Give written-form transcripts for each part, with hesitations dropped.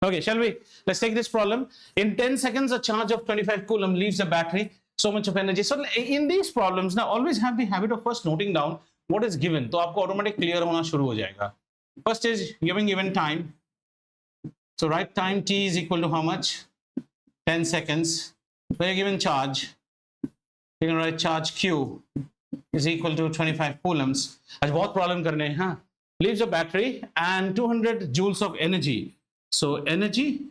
Okay, shall we? Let's take this problem. In 10 seconds, a charge of 25 coulomb leaves the battery. So much of energy. So in these problems, now always have the habit of first noting down what is given. तो आपको automatic clear होना शुरू हो जाएगा. First is given time. So write time t is equal to how much? 10 seconds. Very given charge. You can write charge q is equal to 25 coulombs. आज बहुत problem करने हैं, हाँ? Leaves a battery and 200 joules of energy. So energy,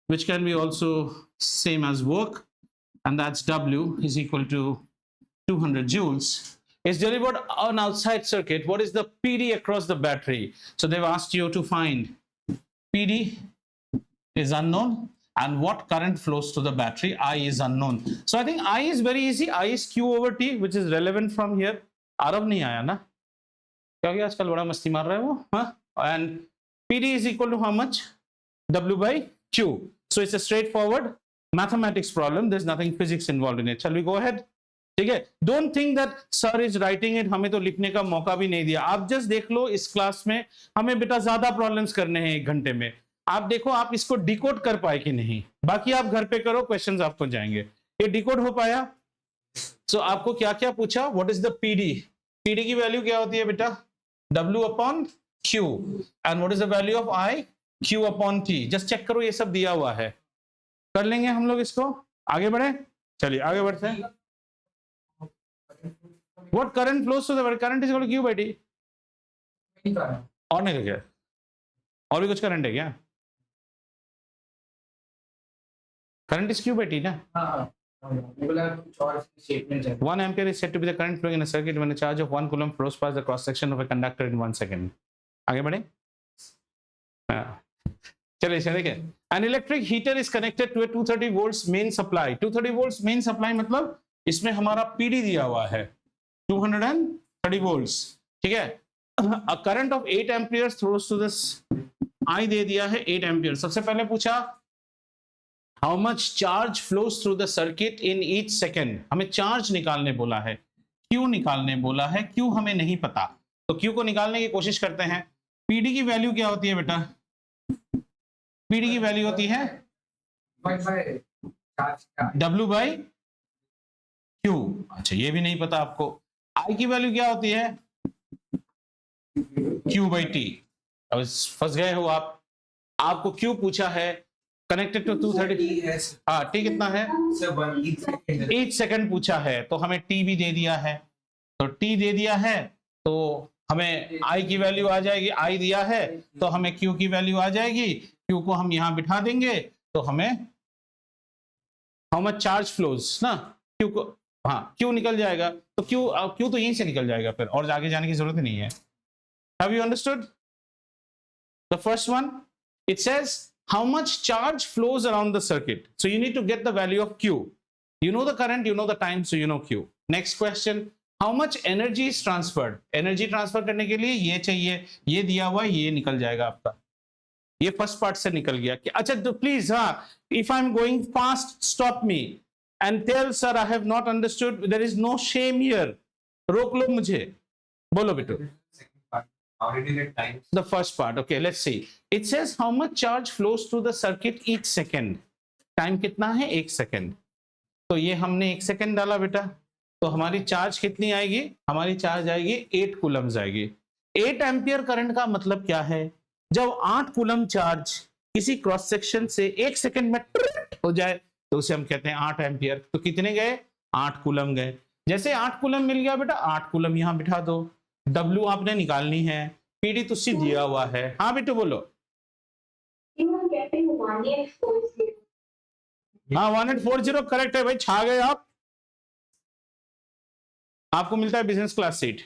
which can be also same as work, and that's W is equal to 200 joules, is delivered on outside circuit. What is the PD across the battery? So they've asked you to find PD is unknown and what current flows to the battery. I is unknown. So I think I is very easy. I is Q over T, which is relevant from here. Aarav नहीं आया ना? क्या क्या आजकल बड़ा मस्ती मार रहा है वो? हाँ? And PD is equal to how much? W by Q. So it's a straightforward mathematics problem. There's nothing physics involved in it. Shall we go ahead? ठीक है? Don't think that sir is writing it. हमें तो लिखने का मौका भी नहीं दिया. आप just देख लो इस क्लास में हमें बेटा ज्यादा प्रॉब्लम्स करने हैं 1 घंटे में. आप देखो आप इसको डिकोड कर पाए कि नहीं. बाकी आप घर पे करो, क्वेश्चंस आपको जाएंगे. ये डिकोड हो पाया? So आपको क्या क्या पूछा? What is the PD? PD की वैल्यू क्या होती है बेटा? W upon Q. And what is the value of I? Q upon T. Just check करो, ये सब दिया हुआ है. कर लेंगे हम लोग इसको. आगे बढ़े. चलिए आगे बढ़ते हैं. What current flows to the battery? Current is equal to Q by T. और नहीं तो क्या? और भी कुछ करंट है क्या? Current is Q by T ना? 1 ampere is said to be the current flowing in a circuit when a charge of 1 coulomb flows past the cross section of a conductor in 1 second. आगे बढ़े. चलिए चलिए. An electric heater is connected to a 230 volts main supply. 230 volts main supply मतलब इसमें हमारा PD दिया हुआ है 230 volts. ठीक है. A current of 8 amperes flows to this. I दे दिया है 8 amperes. सबसे पहले पूछा How much charge flows through the circuit in each second? हमें चार्ज निकालने बोला है, Q निकालने बोला है. Q हमें नहीं पता, तो Q को निकालने की कोशिश करते हैं. PD की वैल्यू क्या होती है बेटा? PD की वैल्यू होती है W by Q. अच्छा ये भी नहीं पता आपको. I की वैल्यू क्या होती है? Q by T. अब फंस गए हो आप. आपको Q पूछा है कनेक्टेड टू 230. हाँ T कितना है? 8 सेकंड पूछा है, तो हमें T भी दे दिया है. तो T दे दिया है तो हमें I की वैल्यू आ जाएगी. I दिया है तो हमें Q की वैल्यू आ जाएगी. Q को हम यहां बिठा देंगे तो हमें हाउ मच चार्ज फ्लोज ना Q को, हाँ Q निकल जाएगा. तो Q तो यहीं से निकल जाएगा, फिर और आगे जाने की जरूरत नहीं है. Have you understood? The first one, it says how much charge flows around the circuit. So you need to get the value of Q. You know the current, you know the time, so you know Q. Next question, how much energy is transferred? Energy transfer करने के लिए ये चाहिए, ये दिया हुआ, ये निकल जाएगा आपका. ये फर्स्ट पार्ट से निकल गया. अच्छा तो प्लीज, हाँ, if I'm going fast, stop me and tell sir I have not understood. There is no shame here. रोक लो मुझे. बोलो बेटो. The first part, okay, let's see. It says how much charge flows through the circuit each second. Time कितना है? 1 second. तो ये हमने 1 second डाला बेटा, तो हमारी चार्ज कितनी आएगी? हमारी चार्ज आएगी 8 कूलम्स आएगी. 8 एम्पियर करंट का मतलब क्या है? जब 8 कूलम चार्ज किसी क्रॉस सेक्शन से 1 सेकेंड में हो जाए तो उसे हम कहते हैं 8 एम्पियर. तो कितने गए? 8 कूलम गए. जैसे 8 कूलम मिल गया बेटा, 8 कूलम यहां बिठा दो. W आपने निकालनी है, PD तो सी दिया हुआ है. हाँ बेटो बोलो. हाँ 1840 करेक्ट है भाई, छा गए आप. आपको मिलता है बिजनेस क्लास सीट.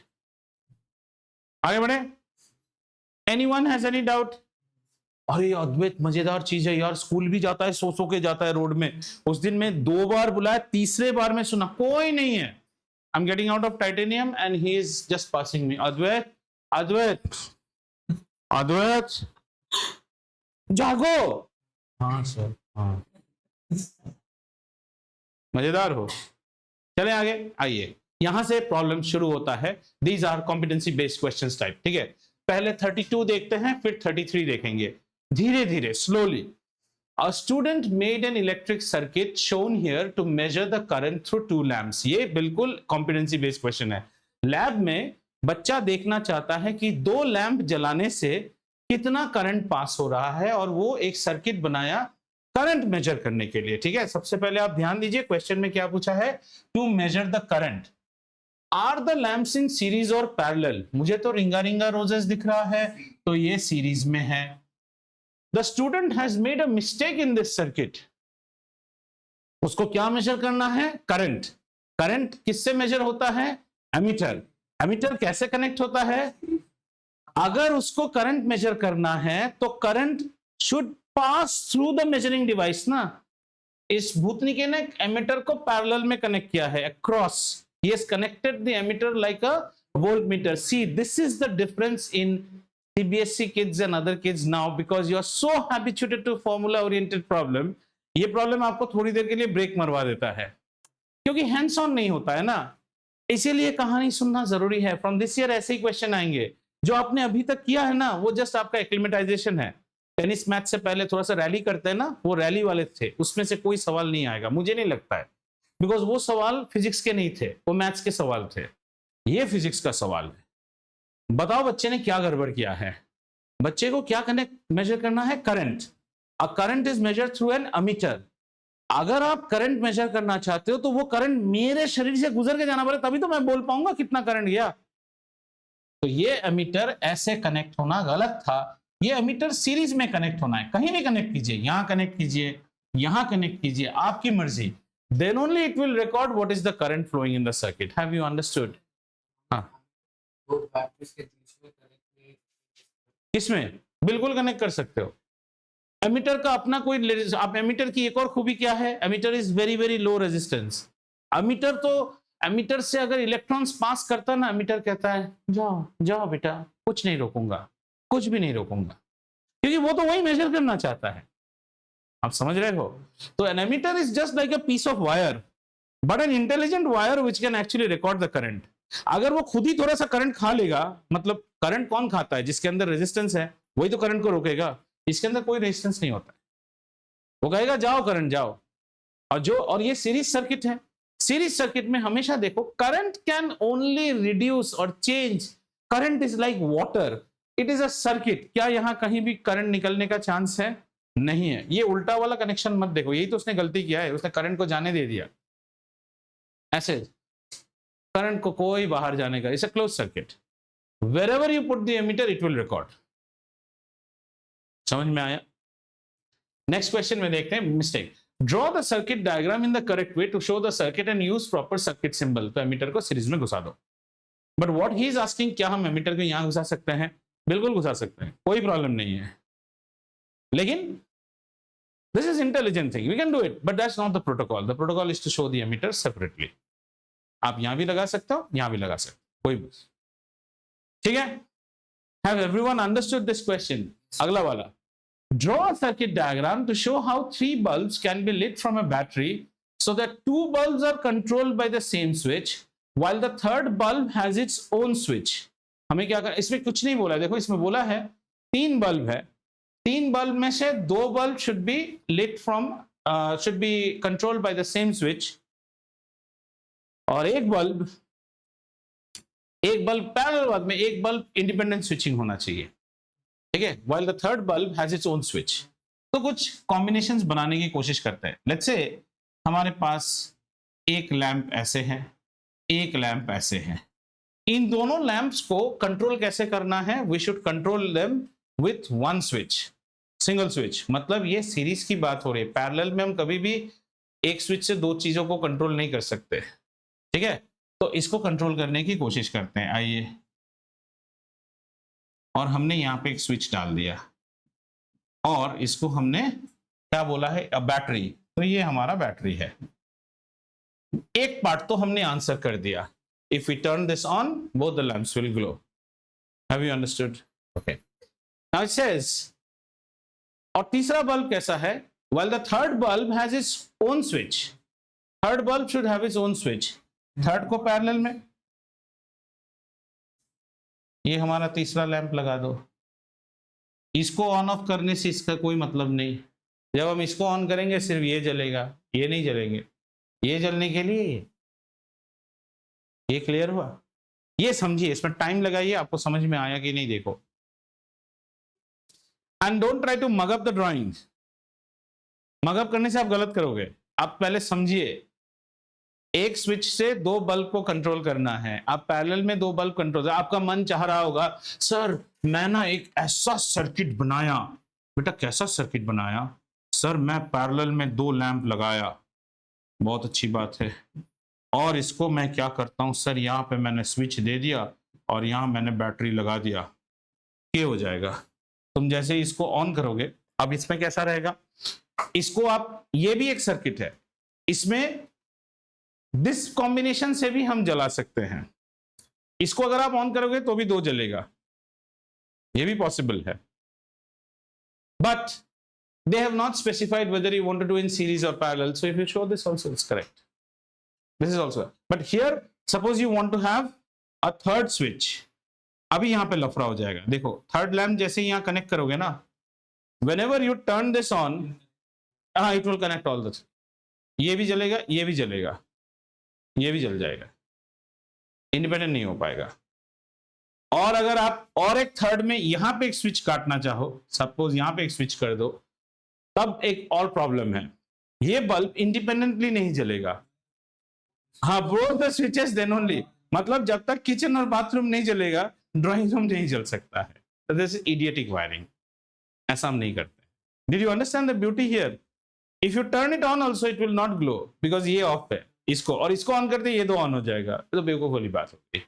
आगे बढ़े. Anyone has any doubt? अरे अद्वैत मजेदार चीज है यार, स्कूल भी जाता है, सो के जाता है रोड में. उस दिन में 2 बार बुलाया, तीसरे बार में सुना कोई नहीं है. I'm getting out of titanium and he is just passing me. Advait, जागो. हाँ सर, हाँ. मजेदार हो. चले आगे. आइए, यहां से प्रॉब्लम शुरू होता है. These are competency based questions type. ठीक है. पहले 32 देखते हैं, फिर 33 देखेंगे. धीरे धीरे, slowly. A student made an electric circuit shown here to measure the current through two lamps. ये बिल्कुल competency based question है। लैब में बच्चा देखना चाहता है कि दो लैंप जलाने से कितना करंट पास हो रहा है, और वो एक सर्किट बनाया करंट मेजर करने के लिए। ठीक है, सबसे पहले आप ध्यान दीजिए क्वेश्चन में क्या पूछा है, to measure the current. Are the lamps in series और पैरेलल? मुझे तो रिंगा रिंगा रोजेस दिख रहा है, तो ये सीरीज में है। The student has made a mistake in this circuit. उसको क्या मेजर करना है? करंट। करंट किससे मेजर होता है? एमीटर। एमीटर कैसे कनेक्ट होता है? अगर उसको करंट मेजर करना है तो current should pass through the measuring device ना। इस भूतनिके ने एमीटर को पैरेलल में कनेक्ट किया है, across. He has connected the ammeter like a voltmeter. See, this is the difference in CBSE kids and other kids now, because you are so habituated to formula oriented problem. ये problem आपको थोड़ी देर के लिए break मरवा देता है, क्योंकि hands on नहीं होता है ना। इसीलिए कहानी सुनना जरूरी है। फ्रॉम दिस ईयर ऐसे ही क्वेश्चन आएंगे। जो आपने अभी तक किया है ना, वो जस्ट आपका एक्लिमेटाइजेशन है। टेनिस मैच से पहले थोड़ा सा रैली करते हैं ना, वो रैली वाले थे, उसमें से कोई सवाल नहीं आएगा, मुझे नहीं लगता है, बिकॉज वो सवाल फिजिक्स के नहीं थे, वो मैथ्स के सवाल थे। ये फिजिक्स का सवाल है। बताओ बच्चे ने क्या गड़बड़ किया है? बच्चे को क्या कनेक्ट मेजर करना है? Current. A current is measure through an ammeter. अगर आप करंट मेजर करना चाहते हो तो वो करंट मेरे शरीर से गुजर के जाना पड़े, तभी तो मैं बोल पाऊंगा कितना करंट गया। तो ये एमीटर ऐसे कनेक्ट होना गलत था। ये एमीटर सीरीज में कनेक्ट होना है। कहीं भी कनेक्ट कीजिए, यहां कनेक्ट कीजिए, यहां कनेक्ट कीजिए, आपकी मर्जी। Then only it will record what is the current flowing in the circuit. Have you understood? किसमें? बिल्कुल कनेक्ट कर सकते हो। एमीटर का अपना कोई, आप एमीटर की एक और खूबी क्या है? Ammeter is very very low resistance. Ammeter तो, एमीटर से अगर इलेक्ट्रॉन्स पास करता ना, एमीटर कहता है जाओ जाओ बेटा, कुछ नहीं रोकूंगा, कुछ भी नहीं रोकूंगा, क्योंकि वो तो वही मेजर करना चाहता है। आप समझ रहे हो? तो an ammeter is just like a piece of wire, but an intelligent wire which can actually record the current. अगर वो खुद ही थोड़ा सा करंट खा लेगा, मतलब करंट कौन खाता है? जिसके अंदर रेजिस्टेंस है वही तो करंट को रोकेगा। इसके अंदर कोई रेजिस्टेंस नहीं होता है, वो कहेगा जाओ करंट जाओ। और ये सीरीज सर्किट है। सीरीज सर्किट में हमेशा देखो, करंट कैन ओनली रिड्यूस और change. Current is like water, it is a circuit. क्या यहां कहीं भी करंट निकलने का चांस है? नहीं है। ये उल्टा वाला कनेक्शन मत देखो, यही तो उसने गलती किया है, उसने करंट को जाने दे दिया। ऐसे करंट को कोई बाहर जाने का, it's a close circuit. Wherever you put the emitter, it will record. समझ में आया? नेक्स्ट क्वेश्चन में देखते हैं mistake. Draw the circuit diagram in the correct way to show the circuit and use proper circuit symbol. तो ammeter को series में घुसा दो। But what he is asking, क्या हम एमीटर को यहां घुसा सकते हैं? बिल्कुल घुसा सकते हैं, कोई प्रॉब्लम नहीं है। लेकिन this is intelligent thing, we can do it, but that's not the protocol. The protocol is to show the ammeter separately. आप यहां भी लगा सकते हो, यहां भी लगा सकते हो, कोई बस। ठीक है? Have everyone understood this question? अगला वाला, draw a circuit diagram to show how 3 bulbs can be lit from a battery so that 2 bulbs are controlled by the same switch while the third bulb has its own switch. हमें क्या करना? इसमें कुछ नहीं बोला, देखो इसमें बोला है 3 बल्ब है, 3 बल्ब में से 2 bulb should be lit from should be controlled by the same switch, और एक बल्ब पैरेलल में, एक बल्ब इंडिपेंडेंट स्विचिंग होना चाहिए। ठीक है? while the third bulb has its own switch. तो कुछ कॉम्बिनेशंस बनाने की कोशिश करते हैं। लेट्स से हमारे पास एक लैंप ऐसे है, एक लैंप ऐसे है। इन दोनों लैंप्स को कंट्रोल कैसे करना है? We should control them with one switch, single switch. मतलब ये सीरीज की बात हो रही है। पैरेलल में हम कभी भी एक स्विच से 2 चीजों को कंट्रोल नहीं कर सकते। ठीक है? तो इसको कंट्रोल करने की कोशिश करते हैं। आइए, और हमने यहां पे एक स्विच डाल दिया, और इसको हमने क्या बोला है? A battery. तो ये हमारा बैटरी है। एक पार्ट तो हमने आंसर कर दिया। If we turn this on, both the lamps will glow. Have you understood? Okay, now it says, और तीसरा बल्ब कैसा है? While the third bulb has its own switch. Third bulb should have its own switch. Third को parallel में, ये हमारा तीसरा lamp लगा दो, इसको ऑन ऑफ करने से इसका कोई मतलब नहीं। जब हम इसको ऑन करेंगे सिर्फ ये जलेगा, ये नहीं जलेंगे, ये जलने के लिए ये क्लियर हुआ? ये समझिए, इसमें टाइम लगाइए, आपको समझ में आया कि नहीं देखो। And don't try to mug up the drawings. Mug up करने से आप गलत करोगे। आप पहले समझिए, एक स्विच से दो बल्ब को कंट्रोल करना है, आप पैरेलल में दो बल्ब कंट्रोल, आपका मन चाह रहा होगा सर मैं ना एक ऐसा सर्किट बनाया। बेटा कैसा सर्किट बनाया? सर मैं पैरेलल में दो लैंप लगाया। बहुत अच्छी बात है। और इसको मैं क्या करता हूं सर, यहाँ पे मैंने स्विच दे दिया और यहाँ मैंने बैटरी लगा दिया। क्या हो जाएगा? तुम जैसे ही इसको ऑन करोगे, अब इसमें कैसा रहेगा, इसको आप, ये भी एक सर्किट है, इसमें दिस कॉम्बिनेशन से भी हम जला सकते हैं। इसको अगर आप ऑन करोगे तो भी दो जलेगा, ये भी पॉसिबल है। But they have not specified whether you want to do in series or parallel, so if you show this also it's correct, this is also, but here suppose you want to have a third switch, अभी यहां पे लफड़ा हो जाएगा। देखो third lamp जैसे ही यहां connect करोगे ना, whenever you turn this on, it will connect all the, ये भी जलेगा, ये भी जलेगा, ये भी जल जाएगा, इंडिपेंडेंट नहीं हो पाएगा। और अगर आप और एक थर्ड में यहां पे एक स्विच काटना चाहो, सपोज यहां पे एक स्विच कर दो, तब एक और प्रॉब्लम है, ये बल्ब इंडिपेंडेंटली नहीं जलेगा। हाँ, both the switches then only, मतलब जब तक किचन और बाथरूम नहीं जलेगा ड्राइंग रूम नहीं जल सकता है। तो दिस इज इडियटिक वायरिंग, ऐसा हम नहीं करते। Did you understand the beauty here? If U turn it on also it will not glow because ये ऑफ है, इसको और इसको ऑन करते ये दो ऑन हो जाएगा। तो बेवकूफ वाली बात होती है।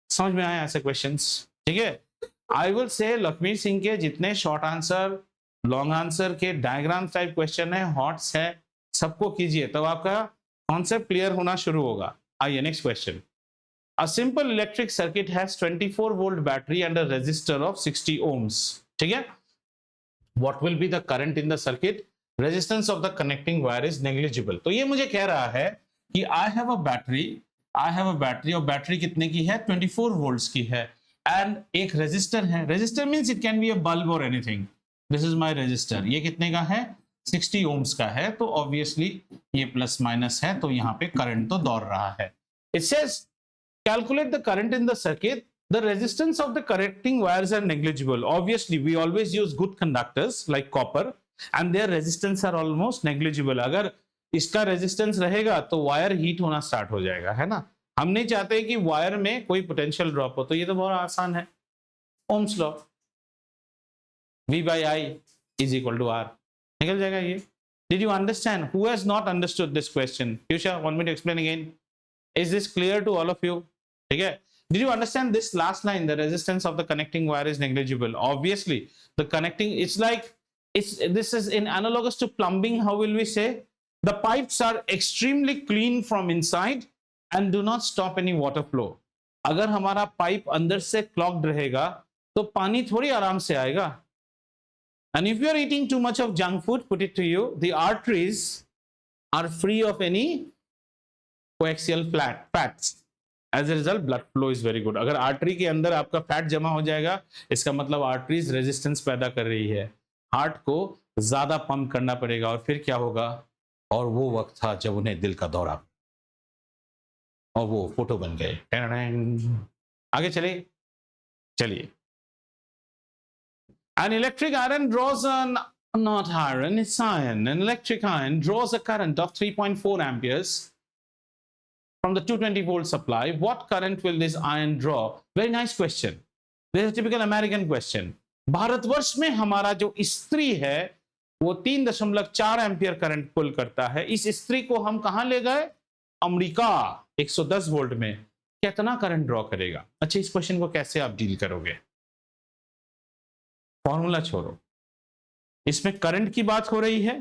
समझ में आया ऐसे क्वेश्चंस? ठीक है, I will say Lakhmir Singh के जितने शॉर्ट आंसर, लॉन्ग आंसर के डायग्राम टाइप क्वेश्चन है, हॉट्स है, सबको कीजिए, तब आपका कॉन्सेप्ट क्लियर होना शुरू होगा। आइए next question. A simple electric circuit has 24 volt battery and a resistor of 60 ohms। ठीक है, what will be the current in the circuit? Resistance of the connecting wire is negligible. तो ये मुझे कह रहा है कि आई हैव अ बैटरी और बैटरी कितने की है? 24 वोल्ट्स की है, एंड एक रेजिस्टर है। Resistor means it can be a bulb और anything. This is my resistor, ये कितने का है? 60 ohms का है, तो ऑब्वियसली ये प्लस माइनस है, तो यहाँ पे करंट तो दौड़ रहा है। It says calculate the current in the circuit, the resistance of the connecting wires are negligible. Obviously we always use good conductors like copper and their resistance are almost negligible. अगर इसका resistance रहेगा तो wire heat होना start हो जाएगा, है ना। हम नहीं चाहते कि वायर में कोई पोटेंशियल ड्रॉप हो, तो ये तो बहुत आसान है, Ohm's law, V by I is equal to R, निकल जाएगा ये। Did you understand? Who has not understood this question? Yusha, want me to explain again? Is this clear to all of you? ठीक है? Did you understand this last line? The resistance of the connecting wire is negligible. Obviously, the connecting, it's like, this is in analogous to plumbing. How will we say? The pipes are extremely clean from inside and do not stop any water flow. अगर हमारा pipe अंदर से clogged रहेगा तो पानी थोड़ी आराम से आएगा। And if you are eating too much of junk food, put it to you, the arteries are free of any coaxial fats. As a result, blood flow is very good. अगर artery के अंदर आपका fat जमा हो जाएगा, इसका मतलब arteries resistance पैदा कर रही है, हार्ट को ज्यादा पंप करना पड़ेगा, और फिर क्या होगा? और वो वक्त था जब उन्हें दिल का दौरा, और वो फोटो बन गए। आगे चलिए। An electric iron draws not iron, it's iron. An electric iron draws a current of 3.4 amperes from the 220 volt supply. What current will this iron draw? Very nice question. This is a typical American question. Bharatvarsh में हमारा जो इस्त्री है वो 3.4 ampere current पुल करता है। इस इस्त्री को हम कहां ले गए? अमेरिका। 110 वोल्ट में कितना करंट ड्रॉ करेगा? अच्छा, इस क्वेश्चन को कैसे आप डील करोगे? फॉर्मूला छोड़ो, इसमें करंट की बात हो रही है।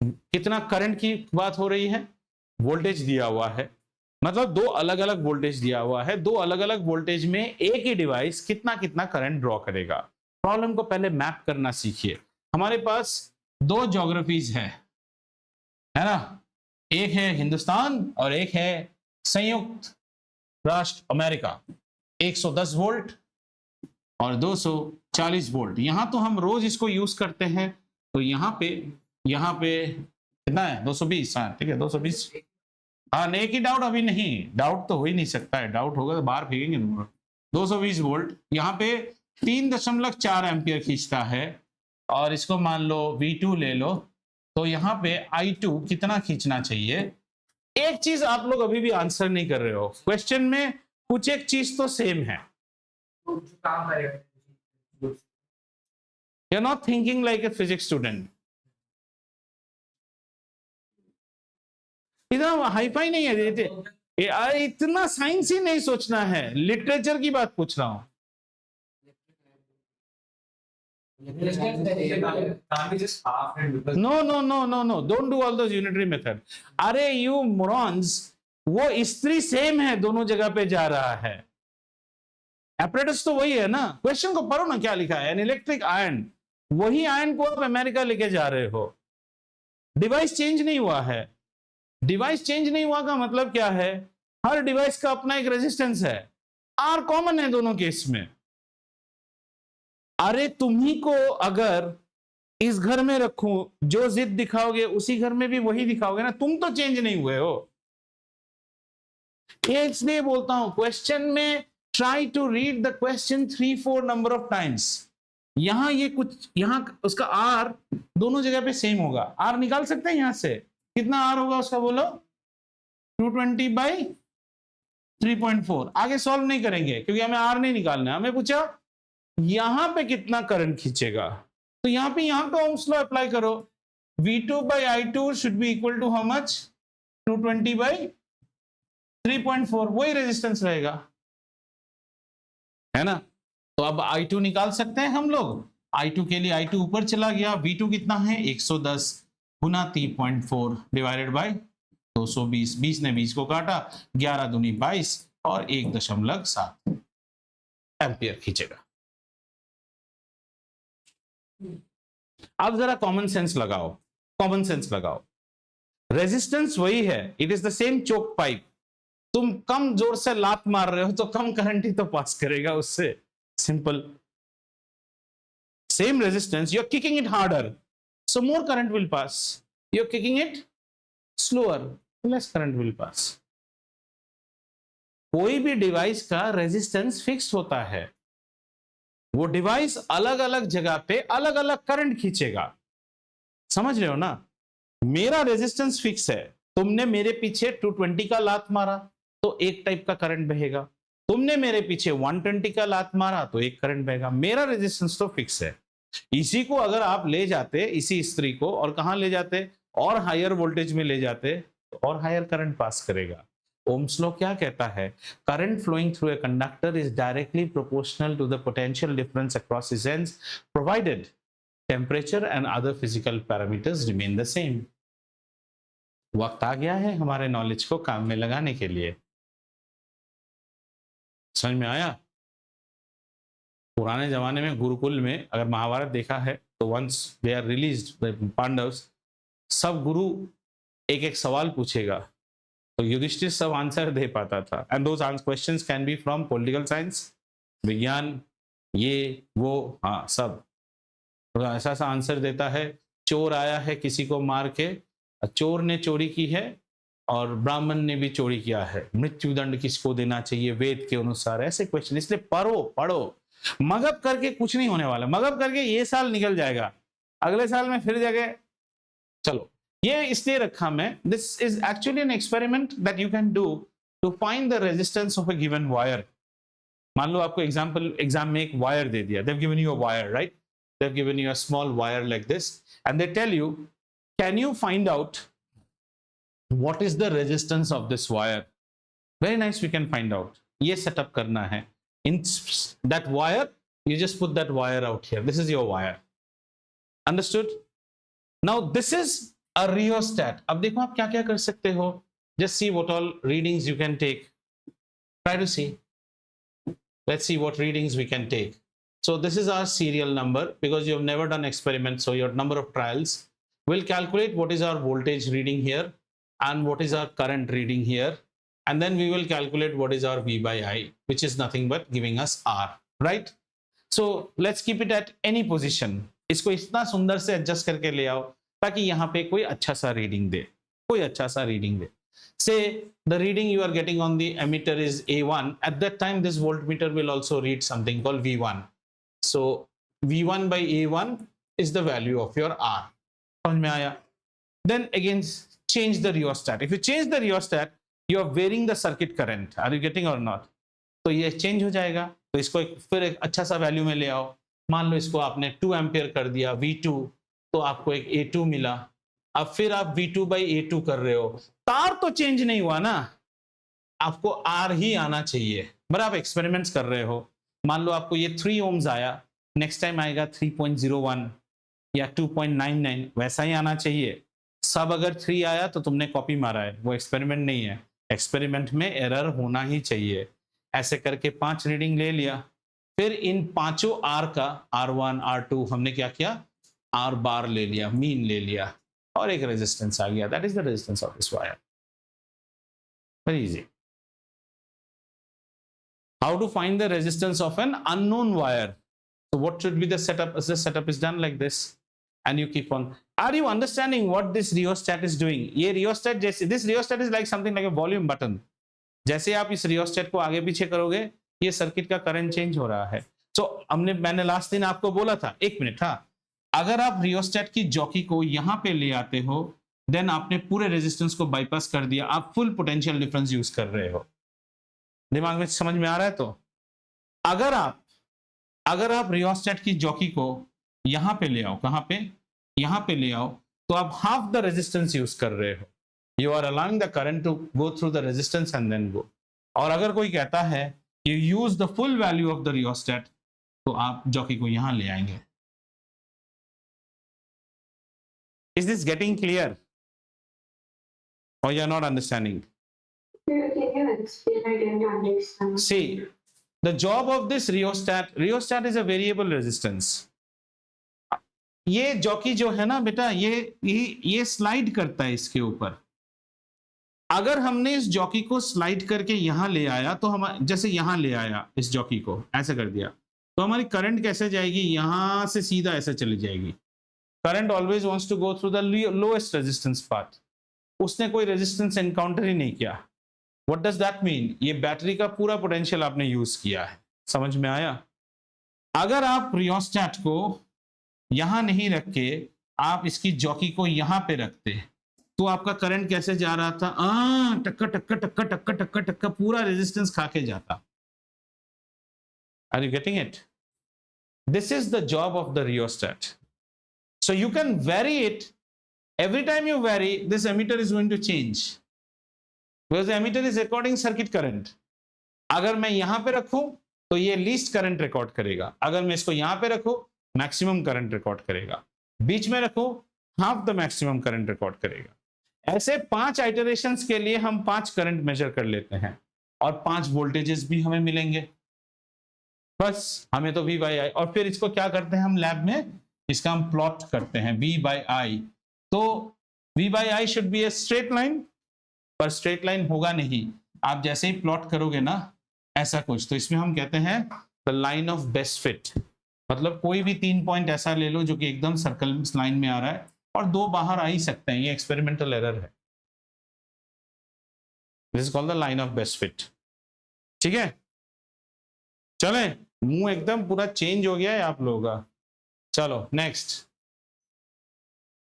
कितना करंट की बात हो रही है? वोल्टेज दिया हुआ है, मतलब दो अलग अलग वोल्टेज दिया हुआ है। दो अलग अलग वोल्टेज में एक ही डिवाइस कितना कितना करंट ड्रॉ करेगा। प्रॉब्लम को पहले मैप करना सीखिए। हमारे पास दो ज्योग्राफीज है ना, एक है हिंदुस्तान और एक है संयुक्त राष्ट्र अमेरिका। 110 वोल्ट और 200 40 वोल्ट। यहां तो हम रोज इसको यूज करते हैं, तो यहाँ पे कितना है 220। हाँ ठीक है 220। हाँ नहीं की डाउट अभी नहीं, डाउट तो हो ही नहीं सकता है, डाउट होगा तो बाहर फेंकेंगे। 220 वोल्ट यहाँ पे 3.4 एम्पियर खींचता है, और इसको मान लो V2 ले लो, तो यहाँ पे I2 कितना खींचना चाहिए। एक चीज आप लोग अभी भी आंसर नहीं कर रहे हो, क्वेश्चन में कुछ एक चीज तो सेम है। You're not thinking like a physics student. इतना हाईफाई नहीं है, अरे इतना साइंस ही नहीं सोचना है, लिटरेचर की बात पूछ रहा हूं। No, don't do all those unitary method. अरे you morons, वो स्त्री सेम है, दोनों जगह पे जा रहा है, एपरेटस तो वही है ना। क्वेश्चन को पढ़ो ना, क्या लिखा है, एन इलेक्ट्रिक आयन, वही आयन को आप अमेरिका लेके जा रहे हो, डिवाइस चेंज नहीं हुआ है। डिवाइस चेंज नहीं हुआ का मतलब क्या है, हर डिवाइस का अपना एक रेजिस्टेंस है, आर कॉमन है दोनों केस में। अरे तुम्ही को अगर इस घर में रखूं, जो जिद दिखाओगे उसी घर में भी वही दिखाओगे ना, तुम तो चेंज नहीं हुए हो। ये इसलिए बोलता हूं क्वेश्चन में try to read the question 3-4 number of times. यहां ये कुछ, यहां उसका आर दोनों जगह पे सेम होगा। आर निकाल सकते हैं यहां से, कितना आर होगा उसका बोलो, 220/3.4। आगे सॉल्व नहीं करेंगे क्योंकि हमें आर नहीं निकालना है, हमें पूछा यहां पे कितना करंट खींचेगा, तो यहां पे ओम्स लॉ अप्लाई करो, V2/I2 should be equal to how much, 220/3.4, वही रेजिस्टेंस रहेगा, है ना। तो अब I2 निकाल सकते हैं हम लोग। I2 के लिए I2 ऊपर चला गया, V2 कितना है 110 गुना 3.4 डिवाइडेड बाय 220, 20 ने 20 को काटा, 11 दूनी 22 और 1.7 एम्पियर खींचेगा। अब जरा कॉमन सेंस लगाओ, कॉमन सेंस लगाओ, रेजिस्टेंस वही है, it is the same choke pipe. तुम कम जोर से लात मार रहे हो तो कम करंट ही तो पास करेगा उससे, simple. Same resistance, you are kicking it harder, so more current will pass. You're kicking it slower, less current will pass. कोई भी डिवाइस का रेजिस्टेंस फिक्स होता है, वो डिवाइस अलग अलग जगह पे अलग अलग करंट खींचेगा, समझ रहे हो ना। मेरा रेजिस्टेंस फिक्स है, तुमने मेरे पीछे 220 का लात मारा तो एक टाइप का करंट बहेगा, तुमने मेरे पीछे 120 का लात मारा तो एक करंट बहेगा, मेरा रेजिस्टेंस तो फिक्स है। इसी को अगर आप ले जाते, इसी स्त्री को, और कहां ले जाते, और हायर वोल्टेज में ले जाते, तो और हायर करंट पास करेगा। ओम्स लॉ क्या कहता है, current flowing through a conductor is directly proportional to the potential difference across its ends provided temperature and other physical parameters remain the same. वक्त आ गया है हमारे नॉलेज को काम में लगाने के लिए। समझ में आया। पुराने जमाने में गुरुकुल में अगर महाभारत देखा है तो once they are released Pandavs, सब गुरु एक एक सवाल पूछेगा, तो युधिष्ठिर सब आंसर दे पाता था। And those questions can be from political science, विज्ञान, ये वो, हाँ सब। तो ऐसा सा आंसर देता है, चोर आया है किसी को मार के, चोर ने चोरी की है और ब्राह्मण ने भी चोरी किया है, मृत्युदंड किसको देना चाहिए वेद के अनुसार, ऐसे क्वेश्चन। इसलिए पढ़ो पढ़ो, मगब करके कुछ नहीं होने वाला, मगब करके ये साल निकल जाएगा, अगले साल में फिर जगह। चलो ये इसलिए रखा मैं, this is actually an experiment that you can do to find the resistance of a given wire. मान लो आपको एग्जाम में एक वायर दे दिया, they have given you a wire, right, they have given you a small wire like this and they tell you, can you find out what is the resistance of this wire? Very nice, we can find out. ये setup करना है, in that wire you just put that wire out here, this is your wire, understood? Now this is a rheostat. अब देखो आप क्या क्या कर सकते हो, just see what all readings you can take, try to see, let's see what readings we can take. So this is our serial number, because you have never done experiments, so your number of trials. We'll calculate what is our voltage reading here and what is our current reading here, and then we will calculate what is our V by I, which is nothing but giving us R, right? So let's keep it at any position, इसको इतना सुंदर से adjust करके ले आओ ताकि यहाँ पे कोई अच्छा सा रीडिंग दे, कोई अच्छा सा reading they. Say the reading you are getting on the emitter is A1. At that time, this voltmeter will also read something called V1. So V1 by A1 is the value of your R. समझ में आया? Then again, change the rheostat. If you change the rheostat, you are varying the circuit current. Are you getting or not? तो ये change हो जाएगा. तो इसको फिर एक अच्छा सा वैल्यू में ले आओ. मान लो इसको आपने 2 एम्पियर कर दिया V2, तो आपको एक A2 मिला. अब फिर आप V2 by A2 कर रहे हो, तार तो चेंज नहीं हुआ ना, आपको R ही आना चाहिए. बट आप एक्सपेरिमेंट्स कर रहे हो, मान लो आपको ये 3 ओम्स आया, नेक्स्ट टाइम आएगा 3.01 या 2.99, वैसा ही आना चाहिए. सब अगर 3 आया तो तुमने कॉपी मारा है, वो एक्सपेरिमेंट नहीं है. एक्सपेरिमेंट में एरर होना ही चाहिए. ऐसे करके 5 रीडिंग ले लिया. फिर इन पांचों R का R1 R2 हमने क्या किया, R बार ले लिया, मीन ले लिया, और एक रेजिस्टेंस आ गया. That is the resistance of this wire. Very easy. How to find the resistance of an unknown wire? So what should be the setup? The setup is done like this, and you keep on. Are you understanding what this rheostat is doing? ये rheostat जैसे, this rheostat is like something like a volume button. जैसे आप इस rheostat को आगे पीछे करोगे, ये सर्किट का करंट चेंज हो रहा है. So मैंने लास्ट दिन आपको बोला था, 1 मिनट, हाँ, अगर आप रियोस्टेट की जॉकी को यहां पे ले आते हो, देन आपने पूरे रेजिस्टेंस को बाईपास कर दिया, आप फुल पोटेंशियल डिफरेंस यूज कर रहे हो. दिमाग में समझ में आ रहा है? तो अगर आप रियोस्टेट की जॉकी को यहां पे ले आओ, कहां पे, यहां पे ले आओ, तो आप हाफ द रेजिस्टेंस यूज कर रहे हो. You are allowing the current to go through the resistance and then go. और अगर कोई कहता है you use the full value of the rheostat, तो आप जॉकी को यहां ले आएंगे. Is this getting clear? Or you are not understanding? Can you explain? I didn't understand. See, the job of this rheostat is a variable resistance. ये jockey जो है ना बेटा, ये स्लाइड करता है इसके ऊपर. अगर हमने इस जॉकी को स्लाइड करके यहां ले आया, तो हम जैसे यहां ले आया इस जॉकी को, ऐसे कर दिया, तो हमारी करंट कैसे जाएगी, यहां से सीधा ऐसे चली जाएगी. Current always wants to go through the lowest resistance path. उसने कोई रेजिस्टेंस एनकाउंटर ही नहीं किया. What does that mean? ये बैटरी का पूरा पोटेंशियल आपने यूज किया है. समझ में आया? अगर आप रियोस्टेट को यहां नहीं रख के आप इसकी जॉकी को यहां पे रखते, तो आपका करंट कैसे जा रहा था, टक्का टक्का टक्का टक्का टक्का टक्का पूरा रेजिस्टेंस खा के जाता. Are you getting it? This is the job of the rheostat. So you can vary it. Every time you vary, this emitter is going to change, because the emitter is recording circuit current. अगर मैं यहां पे रखूं तो ये least current record करेगा. अगर मैं इसको यहां पे रखूं, मैक्सिमम करंट रिकॉर्ड करेगा. बीच में रखूं, half the maximum current record करेगा. ऐसे 5 आइटरेशंस के लिए हम 5 करंट मेजर कर लेते हैं, और 5 वोल्टेजेस भी हमें मिलेंगे. बस हमें तो V by I. और फिर इसको क्या करते हैं हम लैब में, इसका हम प्लॉट करते हैं V by I. तो V by I should be a straight line, पर स्ट्रेट लाइन होगा नहीं. आप जैसे ही प्लॉट करोगे ना ऐसा कुछ, तो इसमें हम कहते हैं the line of best fit. मतलब कोई भी 3 पॉइंट ऐसा ले लो जो कि एकदम सर्कल लाइन में आ रहा है, और 2 बाहर आ ही सकते हैं. ये एक्सपेरिमेंटल एरर है. This is called the line of best fit. ठीक है, चले, मुंह एकदम पूरा चेंज हो गया है आप लोगों का. चलो next.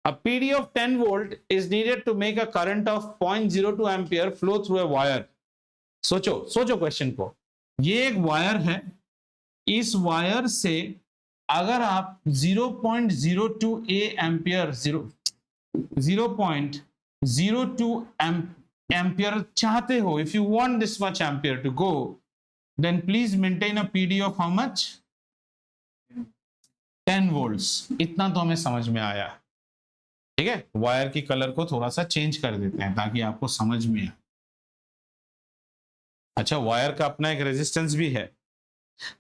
A PD of 10 volt is needed to make a current of 0.02 ampere flow through a wire. सोचो क्वेश्चन को. ये एक वायर है, इस वायर से अगर आप 0.02 एम्पियर 0.02 एम्पियर चाहते हो, if you want this much ampere to go, then please maintain a PD of how much? 10 volts. इतना तो हमें समझ में आया. ठीक है, वायर की कलर को थोड़ा सा चेंज कर देते हैं ताकि आपको समझ में आए. अच्छा, वायर का अपना एक रेजिस्टेंस भी है,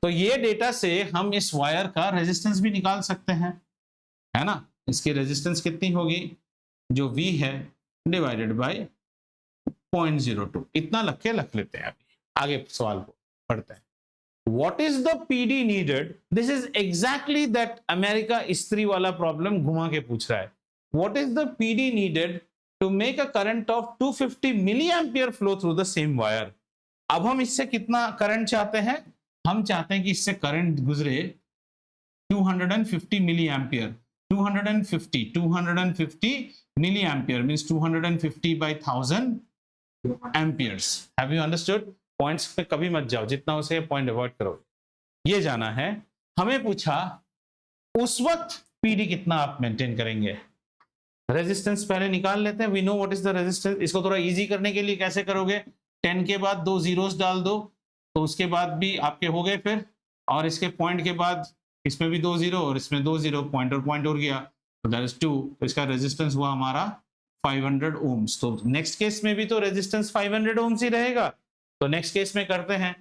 तो ये डेटा से हम इस वायर का रेजिस्टेंस भी निकाल सकते हैं, है ना. इसकी रेजिस्टेंस कितनी होगी, जो V है डिवाइडेड बाय 0.02. इतना रख लेते हैं. अभी आगे सवाल को पढ़ते हैं. what is the PD needed? This is exactly that America इस्त्री वाला problem घुमा के पूछ रहा है. What is the PD needed to make a current of 250 milliampere flow through the same wire? अब हम इससे कितना करंट चाहते हैं? हम चाहते हैं कि इससे करंट गुजरे 250 milliampere. 250 milliampere means 250 by 1000 amperes. Have you understood? Points पे कभी मत जाओ, जितना उसे पॉइंट अवॉइड करो. ये जाना है. हमें पूछा उस वक्त पीडी कितना आप मेंटेन करेंगे. रेजिस्टेंस पहले निकाल लेते हैं. We know what is the resistance. इसको थोड़ा इजी करने के लिए कैसे करोगे? 10 के बाद 2 जीरोस डाल दो, तो उसके बाद भी आपके हो गए फिर. और इसके पॉइंट के बाद इसमें भी 2 जीरो और इसमें 2 जीरो, पॉइंट और पॉइंट उड़ गया, तो दैट इज 2. तो इसका रेजिस्टेंस हुआ हमारा 500 ओम्स. तो नेक्स्ट केस में भी तो रेजिस्टेंस 500 ओम्स ही रहेगा. तो नेक्स्ट केस में करते हैं.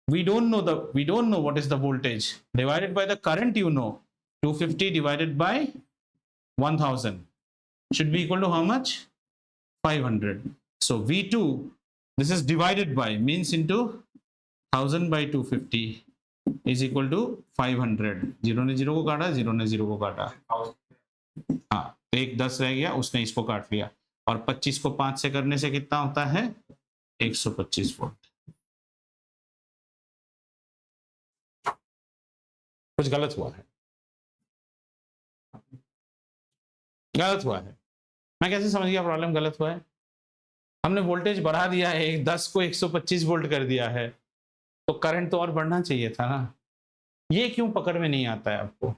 we don't know what is the voltage divided by the current. 250 divided by 1000 should be equal to how much? 500. So V2, this is divided by means into 1000 by 250 is equal to 500. 0 ने 0 को काटा, 0 ने 0 को काटा. हाँ, तो एक 10 रह गया, उसने इसको काट लिया. और 25 को 5 से करने से कितना होता है? 125 वोल्ट. कुछ गलत हुआ है. गलत हुआ है. मैं कैसे समझ गया प्रॉब्लम गलत हुआ है? हमने वोल्टेज बढ़ा दिया है, 10 को 125 वोल्ट कर दिया है, तो करंट तो और बढ़ना चाहिए था ना. ये क्यों पकड़ में नहीं आता है आपको?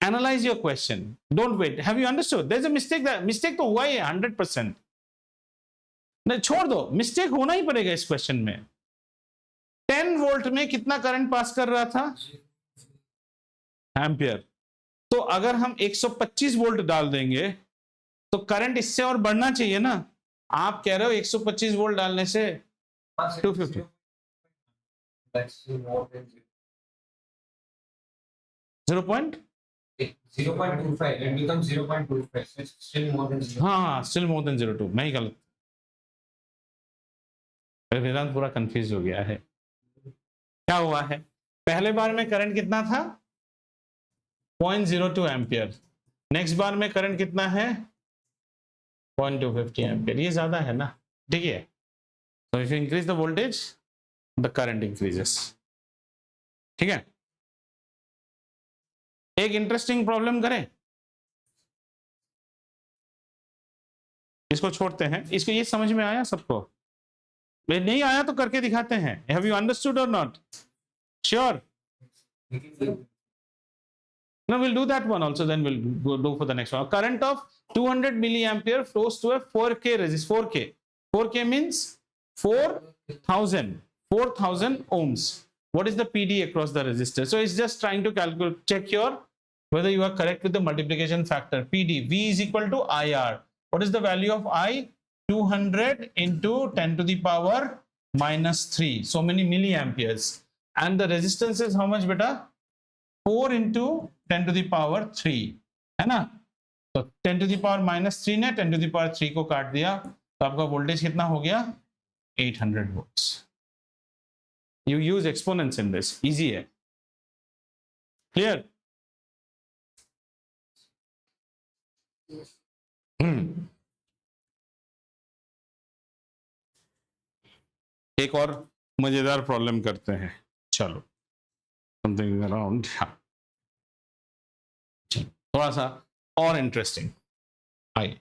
Analyse your question, don't wait. Have you understood? There is a mistake. Mistake तो हुआ ही 100%. नहीं, छोड़ दो, मिस्टेक होना ही पड़ेगा इस क्वेश्चन में. 10 वोल्ट में कितना करंट पास कर रहा था? एम्पियर. तो अगर हम 125 वोल्ट डाल देंगे तो करंट इससे और बढ़ना चाहिए ना. आप कह रहे हो 125 वोल्ट डालने से 250. 0.25. It becomes 0.25. So it's still more than 0. हाँ, स्टिल मोर देन 0.2. मैं ही गलत. वेदांत पूरा कंफ्यूज हो गया है. क्या हुआ है? पहले बार में करंट कितना था? 0.02 एम्पियर. नेक्स्ट बार में करंट कितना है? 0.250 एम्पियर. ये ज्यादा है ना. ठीक है. So if you increase the voltage, the current increases. ठीक है. एक इंटरेस्टिंग प्रॉब्लम करें. इसको छोड़ते हैं. इसको ये समझ में आया सबको? नहीं आया तो करके दिखाते हैं. Have you understood or not? Sure. No, we'll do that one also. Then we'll go for the next one. A current of 200 milliampere flows to a 4K resistor. 4K means 4,000 ohms. What is the PD across the resistor? So it's just trying to calculate, check whether you are correct with the multiplication factor. PD, V is equal to IR. What is the value of I? 200 into 10 to the power minus 3. So many milliamperes. And the resistance is how much, beta? 4 into 10 to the power 3. है ना? तो 10 to the power minus 3 ने 10 to the power 3 को काट दिया, तो आपका voltage कितना हो गया? 800 volts. You use exponents in this. Easy है. Clear? एक और मजेदार प्रॉब्लम करते हैं. चलो, समथिंग अराउंड, थोड़ा सा और इंटरेस्टिंग. आइए,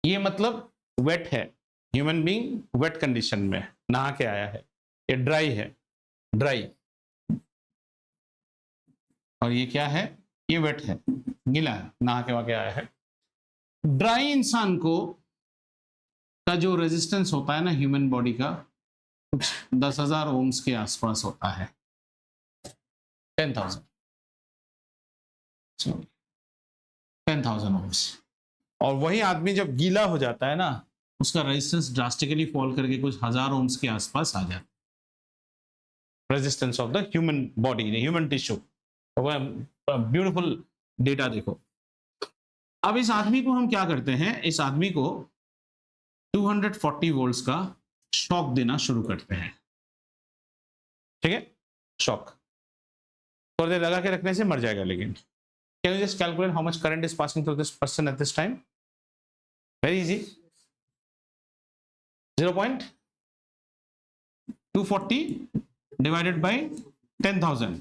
ये मतलब वेट है. ह्यूमन बीइंग वेट कंडीशन में नहा के आया है. ये ड्राई है, ड्राई. और ये क्या है? ये वेट है, गीला है, नहा के वाके आया है. ड्राई इंसान को का जो रेजिस्टेंस होता है ना ह्यूमन बॉडी का, कुछ 10,000 ओम्स के आसपास होता है. 10,000 ओम्स. और वही आदमी जब गीला हो जाता है ना, उसका रेजिस्टेंस ड्रास्टिकली फॉल करके कुछ 1000 ओम्स के आसपास आ जाता है. Resistance of the human body, human tissue. Beautiful data देखो। अब इस आदमी को हम क्या करते हैं, इस आदमी को 240 वोल्ट्स का शॉक देना शुरू करते हैं, ठीक है, शॉक। थोड़ी देर लगा के रखने से मर जाएगा, लेकिन can you just calculate how much current is passing through this person at this time? Very easy, 0.240 divided by 10,000,